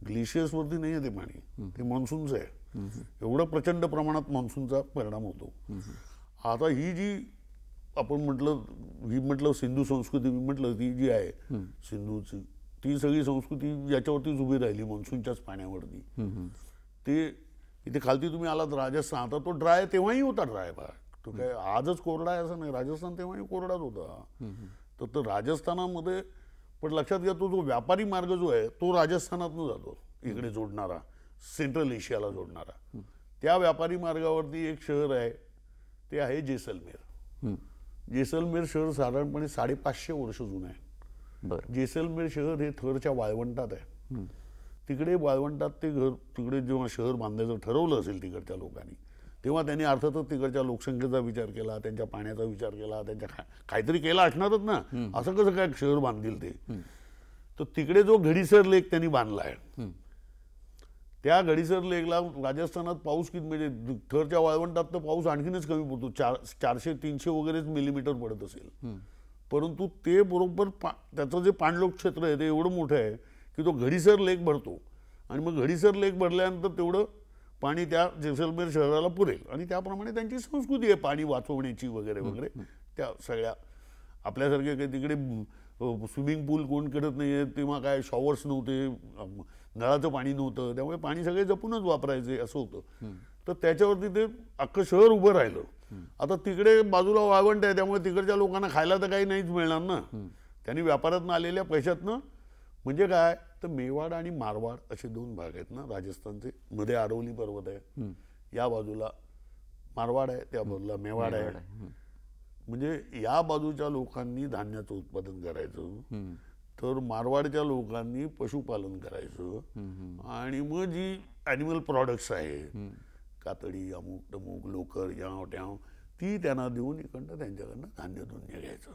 ग्लेशियर्सवरती नाही आहे ते पाणी, ते मान्सूनचं आहे. एवढं प्रचंड प्रमाणात मान्सूनचा परिणाम होतो. आता ही जी आपण म्हटलं सिंधू संस्कृती म्हटलं ती जी आहे सिंधूची, ती सगळी संस्कृती याच्यावरतीच उभी राहिली मान्सूनच्याच पाण्यावरती. ते इथे खालती तुम्ही आलात राजस्थान, आता तो ड्राय तेव्हाही होता ड्राय भाग, तो काय आजच कोरडा आहे असं नाही, राजस्थान तेव्हाही कोरडाच होता. तर राजस्थानामध्ये पण लक्षात घ्या, तो जो व्यापारी मार्ग जो आहे तो राजस्थानातून जातो इकडे जोडणारा, सेंट्रल एशियाला जोडणारा. त्या व्यापारी मार्गावरती एक शहर आहे, ते आहे जेसलमेर. जेसलमेर शहर साधारणपणे 550 वर्ष जुनं आहे. जेसलमेर शहर हे थरच्या वाळवंटात आहे. तिकडे वाळवंटात ते तिकडे जेव्हा शहर बांधायचं ठरवलं असेल तिकडच्या लोकांनी, तेव्हा त्यांनी अर्थातच तिकडच्या लोकसंख्येचा विचार केला, त्यांच्या पाण्याचा विचार केला, त्यांच्या काहीतरी केला असणारच ना, असं कसं काय शहर बांधतील ते. तर तिकडे जो घडीसर लेक त्यांनी बांधला आहे, त्या घडीसर लेकला राजस्थानात पाऊस किती म्हणजे थरच्या वाळवंटात तर पाऊस आणखीनच कमी पडतो, 400-300 वगैरेच मिलीमीटर पडत असेल. परंतु ते बरोबर त्याचं जे पाणलोट क्षेत्र आहे ते एवढं मोठं आहे की तो घडीसर लेक भरतो आणि मग घडीसर लेक भरल्यानंतर तेवढं पाणी त्या जेसलमेर शहराला पुरेल. आणि त्याप्रमाणे त्यांची संस्कृती आहे पाणी वाचवण्याची वगैरे वगैरे. त्या सगळ्या आपल्यासारखे काही तिकडे स्विमिंग पूल कोण करत नाही आहे, तेव्हा काय शॉवर्स नव्हते, नळाचं पाणी नव्हतं, त्यामुळे पाणी सगळे जपूनच वापरायचे असं होतं. तर त्याच्यावरती ते अख्खं शहर उभं राहिलं. आता तिकडे बाजूला वाळवंट आहे, त्यामुळे तिकडच्या लोकांना खायला तर काही नाहीच मिळणार ना. त्यांनी व्यापारातनं आलेल्या पैशातनं, म्हणजे काय तर मेवाड आणि मारवाड असे 2 भाग आहेत ना राजस्थानचे. मध्ये आरवली पर्वत आहे, या बाजूला मारवाड आहे, त्या बाजूला मेवाड आहे. म्हणजे या बाजूच्या लोकांनी धान्याचं उत्पादन करायचं, तर मारवाडच्या लोकांनी पशुपालन करायचं आणि मग जी ॲनिमल प्रॉडक्ट्स आहे, कातडी, अमुक टमुक, लोकर, याव ट्याव, ती त्यांना देऊन इकडनं त्यांच्याकडनं धान्य धुन्य घ्यायचं.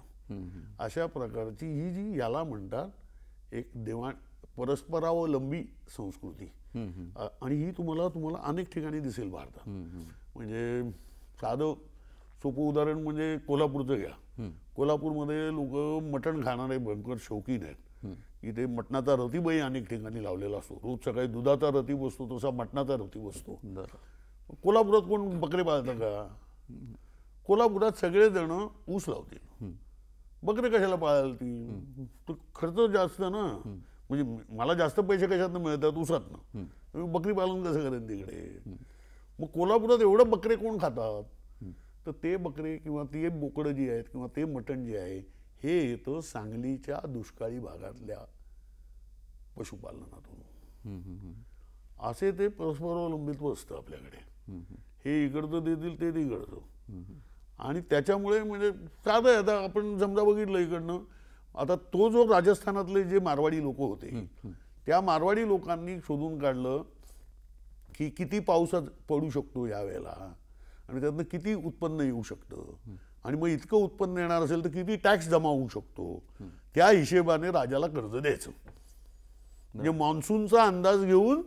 अशा प्रकारची ही जी याला म्हणतात एक देवाण परस्परावलंबी संस्कृती. आणि ही तुम्हाला अनेक ठिकाणी दिसेल भारतात. म्हणजे साधं सोपं उदाहरण म्हणजे कोल्हापूरचं घ्या. कोल्हापूरमध्ये लोक मटण खाणारे भयंकर शौकीन आहेत. इथे मटणाचा रतीबही अनेक ठिकाणी लावलेला असतो. रोज सकाळी दुधाचा रती बसतो तसा मटणाचा रती बसतो. कोल्हापुरात कोण बकरे पाळतं का? कोल्हापुरात सगळेजण ऊस लावतील. बकरे कशाला पाळाल ती? तो खर्च जास्त ना. म्हणजे मला जास्त पैसे कशातनं मिळतात? ऊसातनं. बकरी पालन कसं करेन तिकडे? मग कोल्हापुरात एवढं बकरे कोण खातात? तर ते बकरे किंवा ते बोकडं जी आहेत किंवा ते मटण जे आहे हे येतं सांगलीच्या दुष्काळी भागातल्या पशुपालनातून. असे ते परस्परावलंबित्व असतं आपल्याकडे. हे इकडचं देतील ते तिकडचं. आणि त्याच्यामुळे म्हणजे साधं आहे. आता आपण समजा बघितलं इकडनं, आता तो जो राजस्थानातले जे मारवाडी लोक होते त्या मारवाडी लोकांनी शोधून काढलं की किती पाऊस पडू शकतो यावेळेला आणि त्यातनं किती उत्पन्न येऊ शकतं आणि मग इतकं उत्पन्न येणार असेल तर किती टॅक्स जमा होऊ शकतो. त्या हिशेबाने राजाला कर्ज द्यायचं. म्हणजे मान्सूनचा अंदाज घेऊन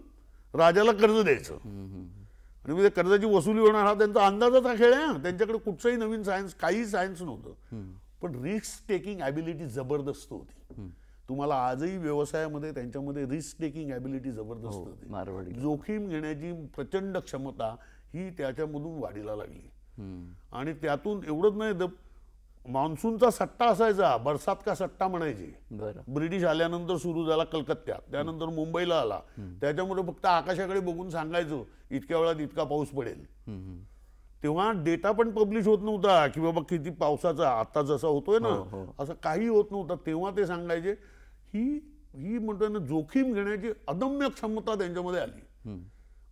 राजाला कर्ज द्यायचं आणि म्हणजे कर्जाची वसुली होणार हा त्यांचा अंदाजाचा खेळ आहे. त्यांच्याकडे कुठचंही नवीन सायन्स काही सायन्स नव्हतं. पण रिस्क टेकिंग ॲबिलिटी जबरदस्त होती. तुम्हाला आजही व्यवसायामध्ये त्यांच्यामध्ये रिस्क टेकिंग ॲबिलिटी जबरदस्त होती. जोखीम घेण्याची प्रचंड क्षमता ही त्याच्यामधून वाढीला लागली. आणि त्यातून एवढंच नाही तर मान्सूनचा सट्टा असायचा. बरसात का सट्टा म्हणायचे. ब्रिटिश आल्यानंतर सुरू झाला कलकत्त्यात, त्यानंतर मुंबईला आला. त्याच्यामुळे फक्त आकाशाकडे बघून सांगायचो इतक्या वेळात इतका पाऊस पडेल. तेव्हा डेटा पण पब्लिश होत नव्हता की बाबा किती पावसाचा आता जसा होतोय ना असं काही होत नव्हतं. तेव्हा ते सांगायचे. ही म्हणतो ना जोखीम घेण्याची अदम्य क्षमता त्यांच्यामध्ये आली.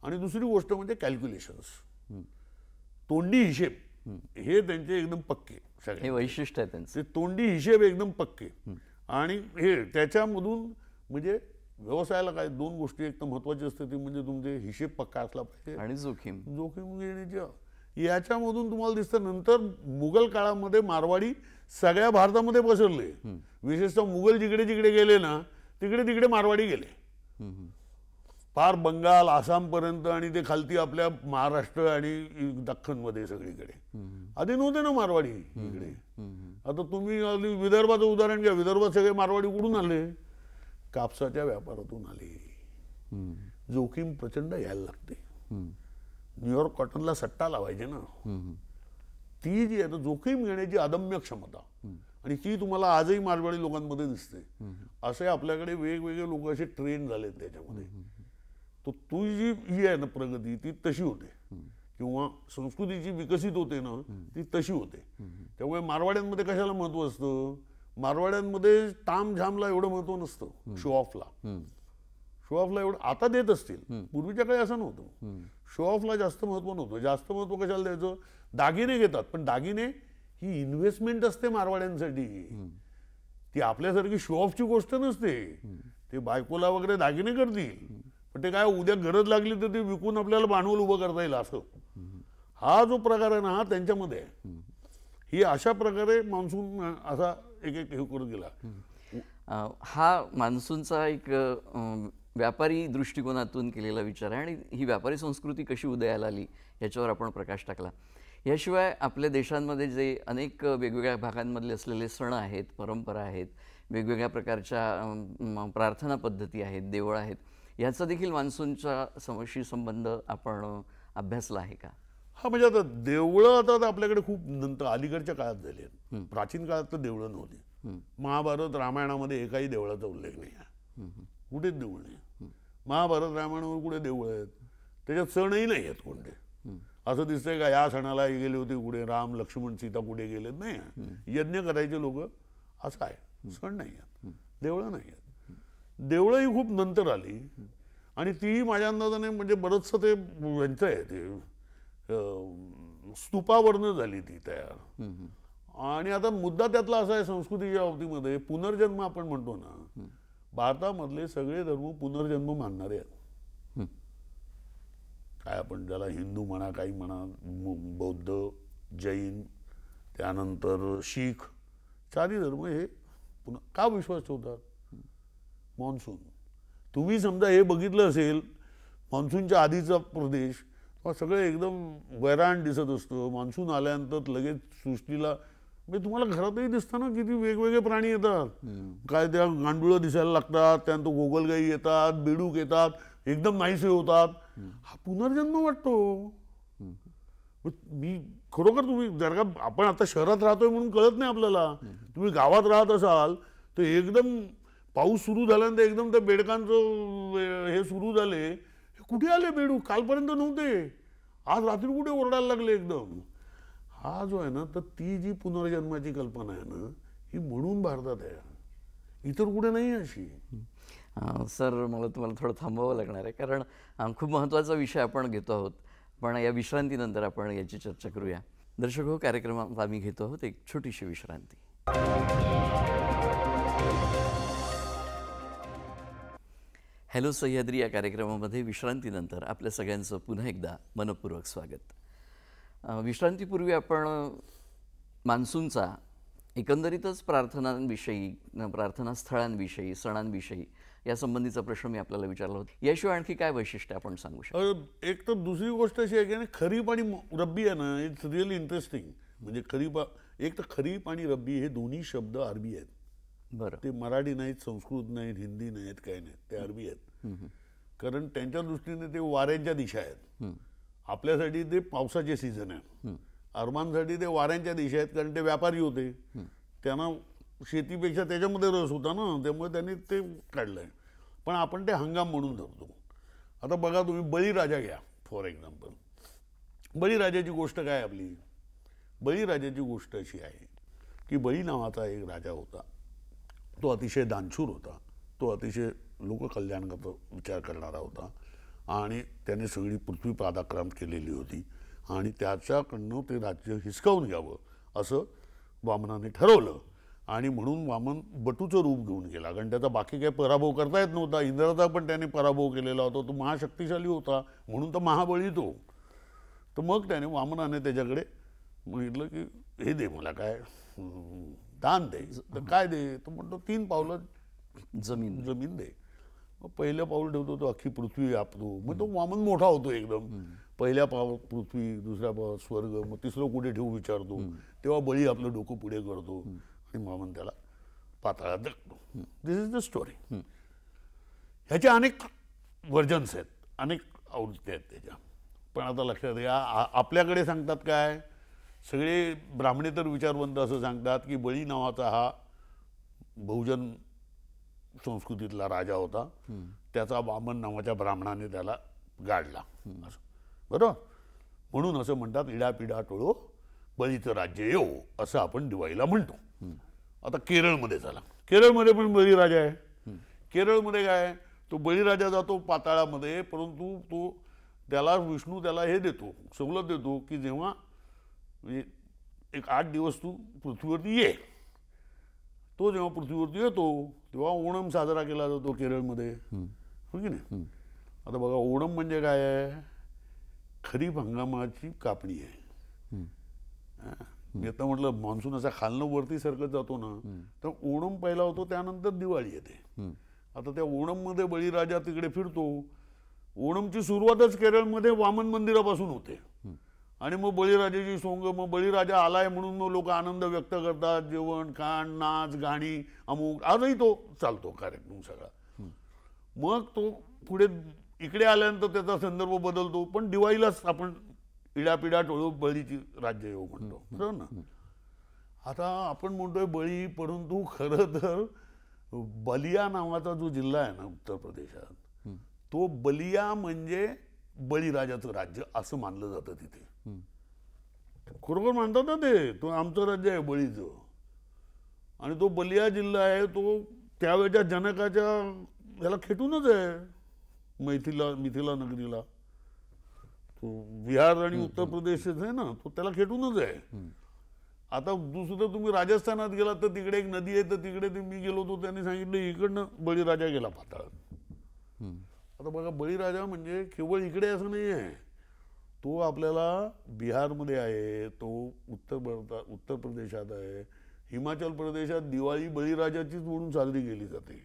आणि दुसरी गोष्ट म्हणजे कॅल्क्युलेशन्स, तोंडी हिशेब हे त्यांचे एकदम पक्के. हे वैशिष्ट्य आहे त्यांचे. तोंडी हिशेब एकदम पक्के. आणि हे त्याच्यामधून म्हणजे व्यवसायाला काय दोन गोष्टी एक तर महत्वाची असते ती म्हणजे तुमचे हिशेब पक्का असला पाहिजे आणि जोखीम घेण्याची. याच्यामधून तुम्हाला दिसतं नंतर मुघल काळामध्ये मारवाडी सगळ्या भारतामध्ये पसरले. विशेषतः मुघल जिकडे जिकडे गेले ना तिकडे तिकडे मारवाडी गेले. फार बंगाल आसामपर्यंत आणि ते खालती आपल्या महाराष्ट्र आणि दख्खनमध्ये सगळीकडे. आधी नव्हते ना मारवाडी इकडे. आता तुम्ही विदर्भाचं उदाहरण घ्या. विदर्भात सगळे मारवाडी कुठून आले? कापसाच्या व्यापारातून आले. जोखीम प्रचंड यायला लागते. न्यूयॉर्क कॉटनला सट्टा लावायचे ना. ती जी आहे जोखीम घेण्याची अदम्य क्षमता आणि ती तुम्हाला आजही मारवाडी लोकांमध्ये दिसते. असे आपल्याकडे वेगवेगळे लोक असे ट्रेन झालेत त्याच्यामध्ये. तो तुझी जी ही आहे ना प्रगती ती तशी होते किंवा संस्कृतीची विकसित होते ना ती तशी होते. त्यामुळे मारवाड्यांमध्ये कशाला महत्व असतं? मारवाड्यांमध्ये ताम झामला एवढं महत्व नसतं. शो ऑफला एवढं आता देत असतील. पूर्वीच्या काळी असं नव्हतं. शो ऑफला जास्त महत्व नव्हतं. जास्त महत्व कशाला द्यायचं? दागिने घेतात पण दागिने ही इन्व्हेस्टमेंट असते मारवाड्यांसाठी. ती आपल्यासारखी शो ऑफची गोष्ट नसते. ते बायकोला वगैरे दागिने करतील पण ते काय उद्या गरज लागली तर ते विकून आपल्याला भांडवल उभं करता येईल असं. हा जो प्रकार आहे ना हा त्यांच्यामध्ये आहे. ही अशा प्रकारे मान्सून असा एक एक हे करत गेला. हा मान्सूनचा एक व्यापारी दृष्टिकोनातून केलेला विचार आहे आणि ही व्यापारी संस्कृती कशी उदयाला आली याच्यावर आपण प्रकाश टाकला. याशिवाय आपल्या देशांमध्ये जे अनेक वेगवेगळ्या भागांमधले असलेले सण आहेत, परंपरा आहेत, वेगवेगळ्या प्रकारच्या प्रार्थना पद्धती आहेत, देवळं आहेत, याचा देखील मान्सूनच्या समशी संबंध आपण अभ्यासला आहे का? हा म्हणजे आता देवळं आता आपल्याकडे खूप नंतर अलीकडच्या काळात झाली आहेत. प्राचीन काळात तर देवळं नव्हती. महाभारत रामायणामध्ये एकाही देवळाचा उल्लेख नाही आहे. कुठेच देऊळ नाही. महाभारत रामायणावर कुठे देऊळ आहेत? त्याच्यात सणही नाही आहेत कोणते. असं दिसतंय का या सणाला गेले होते कुठे राम लक्ष्मण सीता कुठे गेलेत? नाही. यज्ञ करायचे लोक असं आहे. सण नाही आहेत, देवळं नाही आहेत. देवळं ही खूप नंतर आली आणि तीही माझ्या अंदाजाने म्हणजे बरंचसं ते यांचं आहे ते स्तूपावरनं झाली ती तयार. आणि आता मुद्दा त्यातला असा आहे संस्कृतीच्या बाबतीमध्ये पुनर्जन्म आपण म्हणतो ना. भारतामधले सगळे धर्म पुनर्जन्म मानणारे आहेत. काय आपण ज्याला हिंदू म्हणा काही म्हणा, बौद्ध, जैन, त्यानंतर शीख, चारी धर्म हे पुन्हा का विश्वास ठेवतात? मान्सून. तुम्ही समजा हे बघितलं असेल मान्सूनच्या आधीचा प्रदेश सगळे एकदम वैराण दिसत असतं. मान्सून आल्यानंतर लगेच सृष्टीला म्हणजे तुम्हाला घरातही दिसतं ना किती वेगवेगळे प्राणी येतात. काय त्या गांडुळं दिसायला लागतात, त्यानंतर गोगलगाई येतात, बेडूक येतात, एकदम नाहीसे होतात. हा पुनर्जन्म वाटतो. मी खरोखर तुम्ही जर का आपण आता शहरात राहतोय म्हणून कळत नाही आपल्याला. तुम्ही गावात राहत असाल तर एकदम पाऊस सुरू झाल्यानंतर एकदम त्या बेडकांचं हे सुरू झाले, कुठे आले बेडूक? कालपर्यंत नव्हते, आज रात्री कुठे ओरडायला लागले एकदम. हा जो आहे ना, तर ती जी पुनर्जन्माची कल्पना आहे ना, ही म्हणून भारतात आहे, इतर कुठे नाही अशी. सर, मला तुम्हाला थोडं थांबावं लागणार आहे, कारण खूप महत्त्वाचा विषय आपण घेतो आहोत. पण या विश्रांतीनंतर आपण याची चर्चा करूया. दर्शक हो, कार्यक्रमात आम्ही घेतो आहोत एक छोटीशी विश्रांती. हॅलो सह्याद्री या कार्यक्रमामध्ये विश्रांतीनंतर आपल्या सगळ्यांचं पुन्हा एकदा मनपूर्वक स्वागत. विश्रांतीपूर्वी आपण मान्सूनचा एकंदरीतच प्रार्थनांविषयी, प्रार्थनास्थळांविषयी, सणांविषयी यासंबंधीचा प्रश्न मी आपल्याला विचारला होता. याशिवाय आणखी काय वैशिष्ट्य आपण सांगू शकतो? एक तर दुसरी गोष्ट अशी आहे की खरीप आणि रब्बी आहे ना, इट्स रिअली इंटरेस्टिंग. म्हणजे एक तर खरीप आणि रब्बी हे दोन्ही शब्द अरबी आहेत. बरं. ते मराठी नाहीत, संस्कृत नाहीत, हिंदी नाहीत, काही नाहीत, ते अरबी आहेत. कारण त्यांच्या दृष्टीने ते वाऱ्यांच्या दिशा आहेत. आपल्यासाठी ते पावसाचे सीझन आहे, अरबांसाठी ते वाऱ्यांच्या दिशा आहेत. कारण ते व्यापारी होते, त्यांना शेतीपेक्षा त्याच्यामध्ये रस होता ना, त्यामुळे त्यांनी ते काढलंय. पण आपण ते हंगाम म्हणून धरतो. आता बघा तुम्ही बळीराजा घ्या फॉर एक्झाम्पल. बळीराजाची गोष्ट काय आपली? बळीराजाची गोष्ट अशी आहे की बळी नावाचा एक राजा होता. तो अतिशय दानशूर होता, तो अतिशय लोककल्याणाचा विचार करणारा होता आणि त्याने सगळी पृथ्वी पादाक्रांत केलेली होती आणि त्याच्याकडनं ते राज्य हिसकावून घ्यावं असं वामनाने ठरवलं. आणि म्हणून वामन बटूचं रूप घेऊन गेला, कारण त्याचा बाकी काही पराभव करता येत नव्हता. इंद्राचा पण त्याने पराभव केलेला होता, तो महाशक्तिशाली होता, म्हणून तर महाबळी तो. तर मग त्याने वामनाने त्याच्याकडे म्हटलं की हे दे मला, काय दान दे. तर काय दे? तो म्हणतो 3 पावलं जमीन दे. मग पहिलं पाऊल ठेवतो तो अख्खी पृथ्वी व्यापतो. मग तो वामन मोठा होतो एकदम. पहिल्या पाव पृथ्वी, दुसऱ्या पाव स्वर्ग, मग तिसरं कुठे ठेवू विचारतो. तेव्हा बळी आपलं डोकं पुढे करतो आणि वामन त्याला पाताळात टाकतो. दिस इज द स्टोरी. ह्याचे अनेक व्हर्जन्स आहेत, अनेक आवृत्त्या आहेत त्याच्या. पण आता लक्षात घ्या, आपल्याकडे सांगतात काय, सगळे ब्राह्मणेतर विचारवंत असं सांगतात की बळी नावाचा हा बहुजन संस्कृतीतला राजा होता, त्याचा वामन नावाच्या ब्राह्मणाने त्याला गाडला असं, बरोबर. म्हणून असं म्हणतात, इडापिडा टोळो बळीचं राज्य येऊ, असं आपण दिवाळीला म्हणतो. आता केरळमध्ये झाला, केरळमध्ये पण बळीराजा आहे. केरळमध्ये काय, तो बळीराजा जातो पाताळामध्ये, परंतु तो त्याला विष्णू त्याला हे देतो, सवलत देतो की जेव्हा म्हणजे एक 8 दिवस तू पृथ्वीवरती ये. तो जेव्हा पृथ्वीवरती येतो तेव्हा ओणम साजरा केला जातो केरळमध्ये, हो की नाही. आता बघा, ओणम म्हणजे काय आहे, खरीप हंगामाची कापणी आहे. मी आता म्हटलं मान्सून असा खालनं वरती सरकत जातो ना, तर ओणम पहिला होतो, त्यानंतर दिवाळी येते. आता त्या ओणममध्ये बळीराजा तिकडे फिरतो. ओणमची सुरुवातच केरळमध्ये वामन मंदिरापासून होते आणि मग बळीराजाची सोंग, मग बळीराजा आलाय म्हणून मग लोक आनंद व्यक्त करतात, जेवण खाण नाच गाणी अमुक, आजही तो चालतो कार्यक्रम सगळा. मग तो पुढे इकडे आल्यानंतर त्याचा संदर्भ बदलतो, पण दिवाळीलाच आपण इडापिडा टोळो बळीची राज्य येऊ म्हणतो, बरोबर ना. आता आपण म्हणतोय बळी, परंतु खरं तर बलिया नावाचा जो जिल्हा आहे ना उत्तर प्रदेशात, तो बलिया म्हणजे बळीराजाचं राज्य असं मानलं जातं तिथे. खरोखर मानतात ना ते, तो आमचं राज्य आहे बळीचं. आणि तो बलिया जिल्हा आहे, तो त्यावेळेच्या जनकाच्या ह्याला खेटूनच आहे, मिथिला नगरीला. तो बिहार आणि उत्तर प्रदेश आहे ना, तो त्याला खेटूनच आहे. आता दुसरं तुम्ही राजस्थानात गेला तर तिकडे एक नदी आहे, तर तिकडे मी गेलो होतो, त्यांनी सांगितलं इकडनं बळीराजा गेला पाताळात. आता बघा, बळीराजा म्हणजे केवळ इकडे असं नाही आहे, तो आपल्याला बिहारमध्ये आहे, तो उत्तर प्रदेशात आहे, हिमाचल प्रदेशात दिवाळी बळीराजाचीच म्हणून साजरी केली जाते.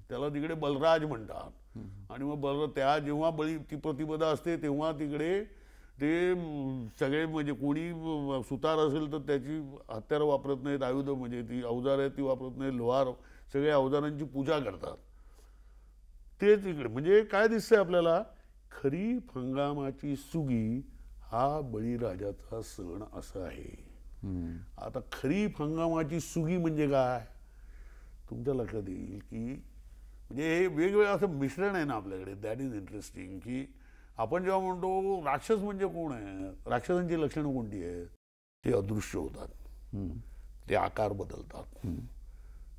त्याला तिकडे बलराज म्हणतात. आणि मग त्या जेव्हा बळी ती प्रतिपदा असते तेव्हा तिकडे ते सगळे म्हणजे कोणी सुतार असेल तर त्याची हत्यारं वापरत नाहीत, आयुध म्हणजे ती अवजार आहेत ती वापरत नाही, लोहार सगळ्या अवजारांची पूजा करतात. तेच इकडे म्हणजे काय दिसतंय आपल्याला, खरीप हंगामाची सुगी हा बळीराजाचा सण असा आहे. आता खरीप हंगामाची सुगी म्हणजे काय तुमच्या लक्षात येईल की म्हणजे हे वेगवेगळं असं मिश्रण आहे ना आपल्याकडे. दॅट इज इंटरेस्टिंग की आपण जेव्हा म्हणतो राक्षस म्हणजे कोण आहे, राक्षसांची लक्षणं कोणती आहेत, ते अदृश्य होतात, ते आकार बदलतात,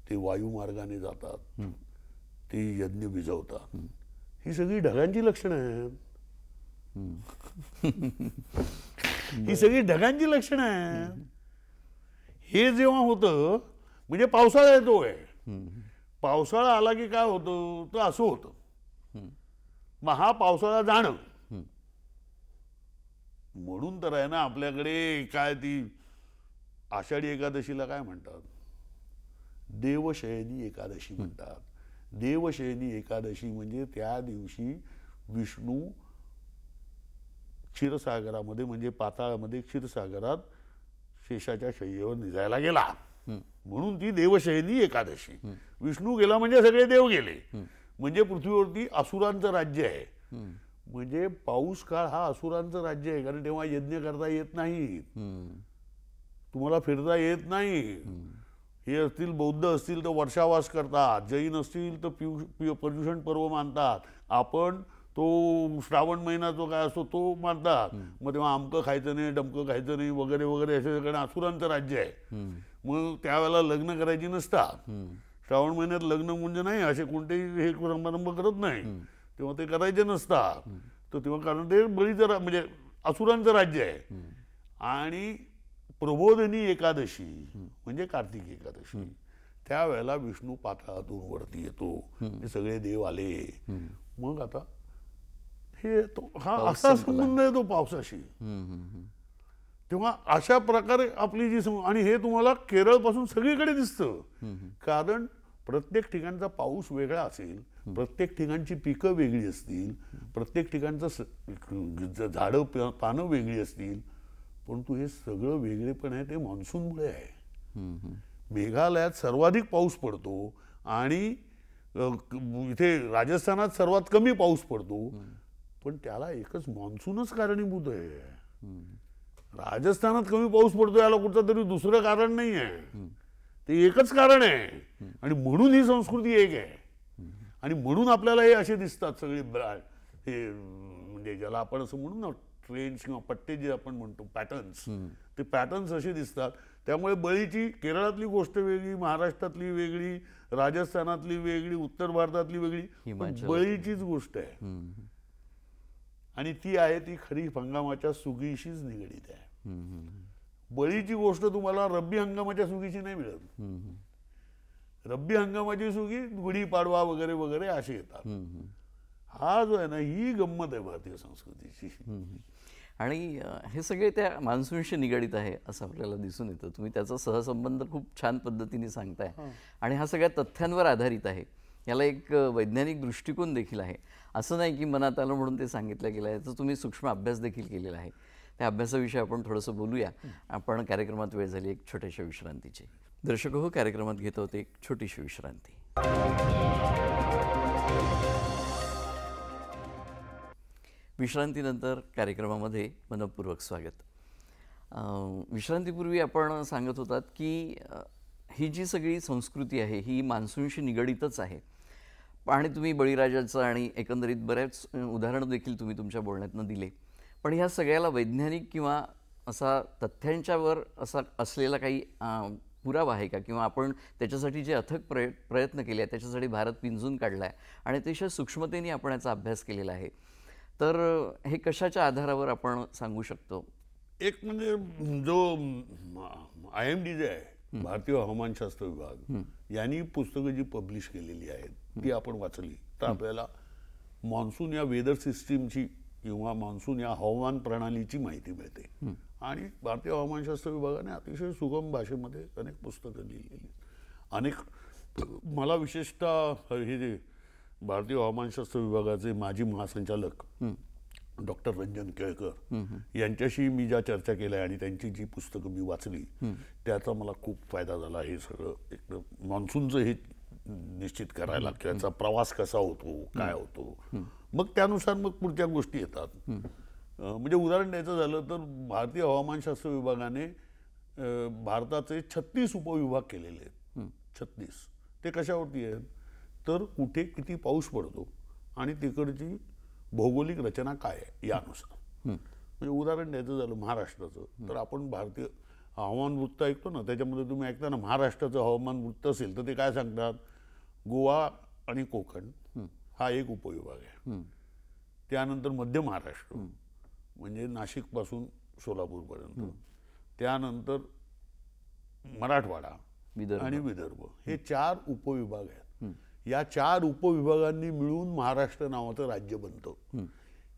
ते वायुमार्गाने जातात, ते यज्ञ विझवतात, ही सगळी ढगांची लक्षणं आहेत. ही सगळी ढगांची लक्षणं आहेत. हे जेव्हा होतं म्हणजे पावसाळा येतोय, पावसाळा आला की काय होतं तर असं होतं. मग हा पावसाळा जाणं म्हणून तर आहे ना आपल्याकडे काय ती आषाढी एकादशीला काय म्हणतात, देवशयनी एकादशी म्हणतात. देवशयनी एकादशी म्हणजे त्या दिवशी विष्णू क्षीरसागरामध्ये म्हणजे पाताळामध्ये क्षीरसागरात शेषाच्या शय्येवर निजायला गेला म्हणून ती देवशयनी एकादशी. विष्णू गेला म्हणजे सगळे देव गेले, म्हणजे पृथ्वीवरती असुरांचं राज्य आहे. म्हणजे पाऊस काळ हा असुरांचं राज्य आहे, कारण तेव्हा यज्ञ करता येत नाही, तुम्हाला फिरता येत नाही. हे असतील बौद्ध असतील तर वर्षावास करतात, जैन असतील तर पर्युषण पर्व मानतात, आपण तो श्रावण महिना जो काय असतो तो मानतात. मग तेव्हा आमकं खायचं नाही, डमकं खायचं नाही वगैरे वगैरे असे कारण असुरांचं राज्य आहे. मग त्यावेळेला लग्न करायची नसतात, श्रावण महिन्यात लग्न म्हणजे नाही असे कोणतेही हे समारंभ करत नाही, तेव्हा ते करायचे नसतात. तर तेव्हा कारण ते बळीचं म्हणजे असुरांचं राज्य आहे. आणि प्रबोधिनी एकादशी म्हणजे कार्तिक एकादशी, त्यावेळेला विष्णू पाताळातून वरती येतो, हे सगळे देव आले. मग आता हे हा असा संबंध आहे तो पावसाशी. तेव्हा अशा प्रकारे आपली जी आणि हे तुम्हाला केरळ पासून सगळीकडे दिसतं, कारण प्रत्येक ठिकाणचा पाऊस वेगळा असेल, प्रत्येक ठिकाणची पिकं वेगळी असतील, प्रत्येक ठिकाणचं झाडं पानं वेगळी असतील, परंतु हे सगळं वेगळेपण आहे ते मान्सूनमुळे आहे. मेघालयात सर्वाधिक पाऊस पडतो आणि इथे राजस्थानात सर्वात कमी पाऊस पडतो, पण त्याला एकच मान्सूनच कारणीभूत आहे. राजस्थानात कमी पाऊस पडतो याला कुठचं तरी दुसरं कारण नाही आहे, ते एकच कारण आहे. आणि म्हणून ही संस्कृती एक आहे आणि म्हणून आपल्याला हे असे दिसतात सगळे हे म्हणजे ज्याला आपण असं म्हणून ना ट्रेन्स किंवा पट्टे जे आपण म्हणतो पॅटर्न्स, ते पॅटर्न्स असे दिसतात. त्यामुळे बळीची केरळातली गोष्ट वेगळी, महाराष्ट्रातली वेगळी, राजस्थानातली वेगळी, उत्तर भारतातली वेगळी, बळीचीच गोष्ट आहे. आणि ती आहे ती खरीप हंगामाच्या सुगीशीच निगडीत आहे. बळीची गोष्ट तुम्हाला रब्बी हंगामाच्या सुगीची नाही मिळत. रब्बी हंगामाची सुगी गुढीपाडवा वगैरे वगैरे असे येतात. हा जो आहे ना ही गंमत आहे भारतीय संस्कृतीची. आणि हे सगळे त्या मान्सूनशी निगडीत आहे असं आपल्याला दिसून येतं. तुम्ही त्याचा सहसंबंध खूप छान पद्धतीने सांगताय आणि हा सगळ्या तथ्यांवर आधारित आहे. याला एक वैज्ञानिक दृष्टिकोन देखील आहे. असं नाही की मनात आलं म्हणून ते सांगितलं गेलं आहे, तर तुम्ही सूक्ष्म अभ्यास देखील केलेला आहे. त्या अभ्यासाविषयी आपण थोडंसं बोलूया. आपण कार्यक्रमात वेळ झाली एक छोट्याशा विश्रांतीची. दर्शक हो, कार्यक्रमात घेत होते एक छोटीशी विश्रांती. विश्रांतीनंतर कार्यक्रमामध्ये मनपूर्वक स्वागत. विश्रांतीपूर्वी आपण सांगत होतात की ही जी सगळी संस्कृती आहे ही मान्सूनशी निगडीतच आहे. आणि तुम्ही बळीराजाचं आणि एकंदरीत बऱ्याच उदाहरणं देखील तुम्ही तुमच्या बोलण्यातनं दिले. पण ह्या सगळ्याला वैज्ञानिक किंवा असा तथ्यांच्यावर असा असलेला काही पुरावा आहे का, किंवा आपण त्याच्यासाठी जे अथक प्रयत्न केले आहे त्याच्यासाठी भारत पिंजून काढला आहे आणि अतिशय सूक्ष्मतेने आपण याचा अभ्यास केलेला आहे, तर हे कशाच्या आधारावर आपण सांगू शकतो? एक म्हणजे जो IMD जे आहे भारतीय हवामानशास्त्र विभाग यांनी पुस्तकं जी पब्लिश केलेली आहेत ती आपण वाचली तर आपल्याला मान्सून या वेदर सिस्टीमची किंवा मान्सून या हवामान प्रणालीची माहिती मिळते. आणि भारतीय हवामानशास्त्र विभागाने अतिशय सुगम भाषेमध्ये अनेक पुस्तकं लिहिलेली. अनेक मला विशेषतः हे जे भारतीय हवामानशास्त्र विभागाचे माजी महासंचालक डॉक्टर रंजन केळकर यांच्याशी मी ज्या चर्चा केल्या आणि त्यांची जी पुस्तकं मी वाचली त्याचा मला खूप फायदा झाला. हे सगळं एकदम मान्सूनचं हे निश्चित करायला, त्याचा प्रवास कसा होतो, काय होतो, मग त्यानुसार मग पुढच्या गोष्टी येतात. म्हणजे उदाहरण द्यायचं झालं तर भारतीय हवामानशास्त्र विभागाने भारताचे 36 उपविभाग केलेले आहेत. 36 ते कशावरती आहेत तर कुठे किती पाऊस पडतो आणि तिकडची भौगोलिक रचना काय आहे यानुसार. म्हणजे उदाहरण द्यायचं झालं महाराष्ट्राचं तर आपण भारतीय हवामान वृत्त ऐकतो ना, त्याच्यामध्ये तुम्ही ऐकता ना महाराष्ट्राचं हवामान वृत्त असेल तर ते काय सांगतात, गोवा आणि कोकण हा एक उपविभाग आहे. त्यानंतर मध्य महाराष्ट्र म्हणजे नाशिकपासून सोलापूरपर्यंत, त्यानंतर मराठवाडा आणि विदर्भ, हे 4 उपविभाग आहेत. या 4 उपविभागांनी मिळून महाराष्ट्र नावाचं राज्य बनतं.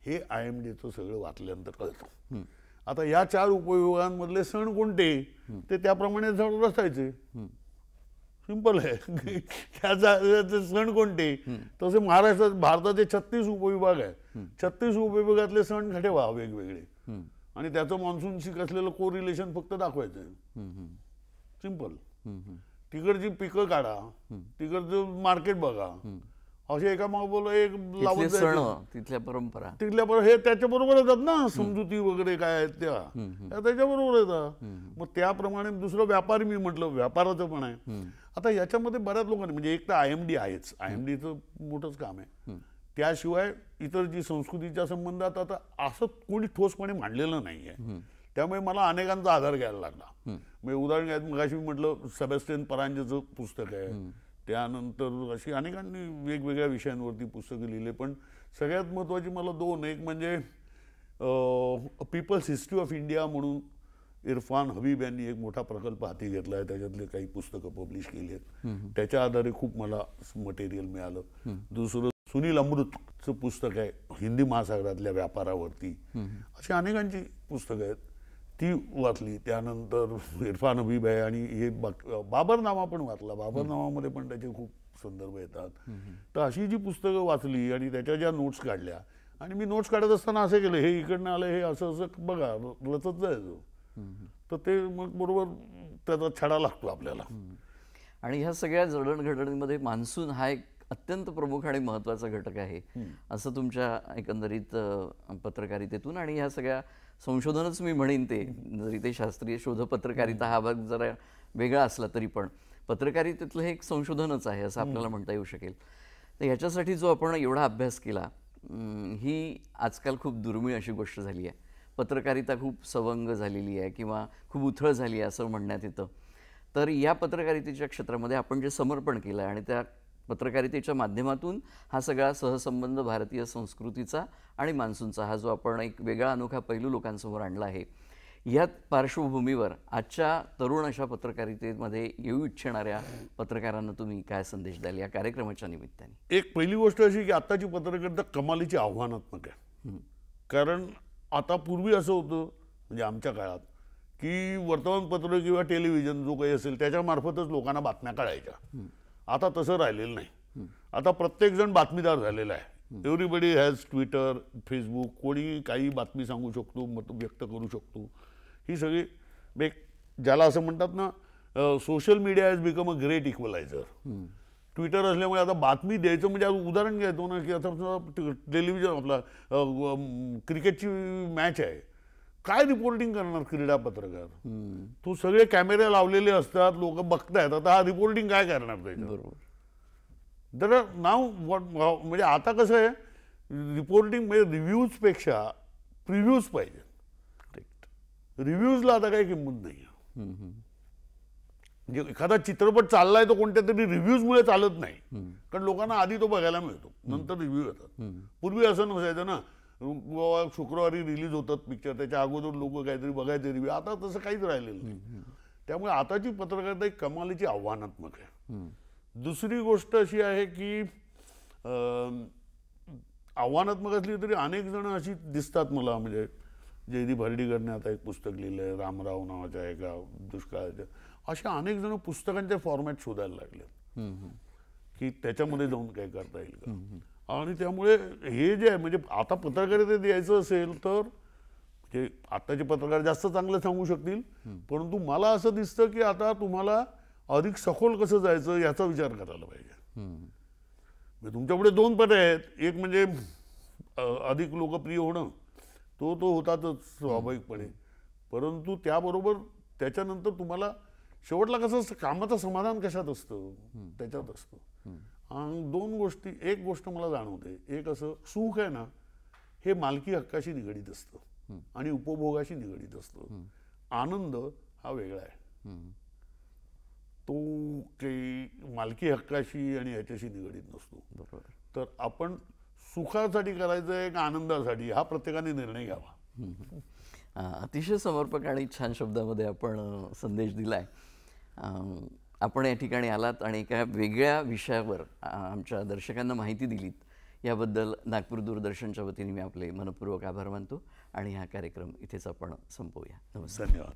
हे IMDचं सगळं वाचल्यानंतर कळतं. आता या 4 उपविभागांमधले सण कोणते ते त्याप्रमाणे सण रचायचे. सिंपल आहे. सण कोणते तसे महाराष्ट्रात भारताचे 36 उपविभाग आहेत. 36 उपविभागातले सण ठेवा वेगवेगळे आणि त्याचं मान्सूनशी असलेलं कोरिलेशन फक्त दाखवायचं. सिंपल. तिकडची पिकं काढा, तिकडचं मार्केट बघा, असे एका माग बोल एक लावत तिथल्या परंपरा हे त्याच्याबरोबर येतात ना, समजुती वगैरे काय आहेत त्या त्याच्याबरोबर येतात. मग त्याप्रमाणे दुसरं व्यापारी, मी म्हटलं व्यापाराचं पण आहे. आता याच्यामध्ये बऱ्याच लोकांनी म्हणजे एक तर IMD आहेच, IMDचं मोठंच काम आहे. त्याशिवाय इतर जी संस्कृतीच्या संबंधात आता असं कोणी ठोसपणे मांडलेलं नाही आहे. त्यामुळे मला अनेकांचा आधार घ्यायला लागला. म्हणजे उदाहरण घ्यायचं मगाशी मी म्हटलं सेबॅस्टियन परांजेचं पुस्तक आहे, त्यानंतर अशी अनेकांनी वेगवेगळ्या विषयांवरती पुस्तकं लिहिले. पण सगळ्यात महत्त्वाची मला 2, एक म्हणजे पीपल्स हिस्ट्री ऑफ इंडिया म्हणून इरफान हबीब यांनी एक मोठा प्रकल्प हाती घेतला आहे, त्याच्यातले काही पुस्तकं पब्लिश केली आहेत, त्याच्या आधारे खूप मला मटेरियल मिळालं. दुसरं सुनील अमृतचं पुस्तक आहे हिंदी महासागरातल्या व्यापारावरती. अशी अनेकांची पुस्तकं आहेत, ती वाचली. त्यानंतर इरफान हबीब आहे आणि हे बाबरनामा पण वाचला. बाबरनामामध्ये पण त्याचे खूप संदर्भ येतात. तर अशी जी पुस्तकं वाचली आणि त्याच्या ज्या नोट्स काढल्या, आणि मी नोट्स काढत असताना असे केलं, हे इकडनं आलं, हे असं असं बघा रचत जायचं. तर ते मग बरोबर त्याचा छडा लागतो आपल्याला. आणि ह्या सगळ्या जडणघडणीमध्ये मान्सून हा एक अत्यंत प्रमुख आणि महत्त्वाचा घटक आहे असं तुमच्या एकंदरीत पत्रकारितेतून आणि ह्या सगळ्या संशोधनच मी म्हणेन ते, जरी ते शास्त्रीय शोध पत्रकारिता हा भाग जरा वेगळा असला तरी पण पत्रकारितेतलं हे एक संशोधनच आहे असं आपल्याला म्हणता येऊ शकेल. तर ह्याच्यासाठी जो आपण एवढा अभ्यास केला, ही आजकाल खूप दुर्मिळ अशी गोष्ट झाली आहे. पत्रकारिता खूप सवंग झालेली आहे किंवा खूप उथळ झाली आहे असं म्हणण्यात येतं. तर या पत्रकारितेच्या क्षेत्रामध्ये आपण जे समर्पण केलं आणि त्या पत्रकारितेच्या माध्यमातून हा सगळा सहसंबंध भारतीय संस्कृतीचा आणि मान्सूनचा हा जो आपण एक वेगळा अनोखा पैलू लोकांसमोर आणला आहे, ह्या पार्श्वभूमीवर आजच्या तरुण अशा पत्रकारितेमध्ये येऊ इच्छिणाऱ्या पत्रकारांना तुम्ही काय संदेश द्याल या कार्यक्रमाच्या निमित्ताने? एक पहिली गोष्ट अशी की आत्ताची पत्रकारिता कमालीची आव्हानात्मक आहे. कारण आता पूर्वी असं होतं म्हणजे आमच्या काळात की वर्तमानपत्र किंवा टेलिव्हिजन जो काही असेल त्याच्यामार्फतच लोकांना बातम्या कळायच्या. आता तसं राहिलेलं नाही. आता प्रत्येकजण बातमीदार झालेला आहे. एव्हरीबडी हॅज ट्विटर, फेसबुक, कोणी काही बातमी सांगू शकतो, मत व्यक्त करू शकतो. ही सगळी ज्याला असं म्हणतात ना, social media has become a great equaliser. Twitter असल्यामुळे आता बातमी द्यायचं म्हणजे उदाहरण घ्यायचो ना की आता टेलिव्हिजन आपला क्रिकेटची मॅच आहे, काय रिपोर्टिंग करणार क्रीडा पत्रकार? तो सगळे कॅमेरे लावलेले असतात, लोक बघतायत, आता हा रिपोर्टिंग काय करणार त्याच्याबरोबर? तर नाव म्हणजे आता कसं आहे, रिपोर्टिंग म्हणजे रिव्ह्यूजपेक्षा प्रिव्ह्यूज पाहिजे. रिव्ह्यूजला आता काही किंमत नाही. म्हणजे एखादा चित्रपट चाललाय तो कोणत्या तरी रिव्ह्यूजमुळे चालत नाही, कारण लोकांना आधी तो बघायला मिळतो, नंतर रिव्ह्यू येतात. पूर्वी असं नसायचं ना, शुक्रवारी रिलीज होतात पिक्चर, त्याच्या अगोदर लोक काहीतरी बघायचे रिव्ह्यू. आता तसं काहीच राहिलेलं नाही. त्यामुळे आताची पत्रकारिता एक कमालीची आव्हानात्मक आहे. दुसरी गोष्ट अशी आहे की आव्हानात्मक असली तरी अनेक जण अशी दिसतात मला, म्हणजे जयदीप हर्डीकरने आता एक पुस्तक लिहिलं आहे रामराव नावाच्या एका दुष्काळाच्या, अशा अनेक जण पुस्तकांचे फॉर्मॅट शोधायला लागले की त्याच्यामध्ये जाऊन काय करता येईल का. आणि त्यामुळे हे जे आहे म्हणजे आता पत्रकारिता द्यायचं असेल तर म्हणजे आताचे पत्रकार जास्त चांगलं सांगू शकतील, परंतु मला असं दिसतं की आता तुम्हाला अधिक सखोल कसं जायचं याचा विचार करायला पाहिजे. म्हणजे तुमच्यापुढे दोन पर्याय आहेत. एक म्हणजे अधिक लोकप्रिय होणं, तो होतातच स्वाभाविकपणे, परंतु त्याबरोबर त्याच्यानंतर तुम्हाला शेवटला कसं असतं, कामाचं समाधान कशात असतं, त्याच्यात असतं. आणि दोन गोष्टी, एक गोष्ट मला जाणवते, एक असं सुख आहे ना हे मालकी हक्काशी निगडीत असतं आणि उपभोगाशी निगडीत असतं. आनंद हा वेगळा आहे, तो काही मालकी हक्काशी आणि याच्याशी निगडीत नसतो. तर आपण सुखासाठी करायचं आहे का आनंदासाठी हा प्रत्येकाने निर्णय घ्यावा. अतिशय समर्पक आणि छान शब्दामध्ये आपण संदेश दिलाय. आपण या ठिकाणी आलात आणि एका वेगळ्या विषयावर आमच्या दर्शकांना माहिती दिलीत, याबद्दल नागपूर दूरदर्शनच्या वतीने मी आपले मनपूर्वक आभार मानतो आणि हा कार्यक्रम इथेच आपण संपवूया. नमस्कार. धन्यवाद.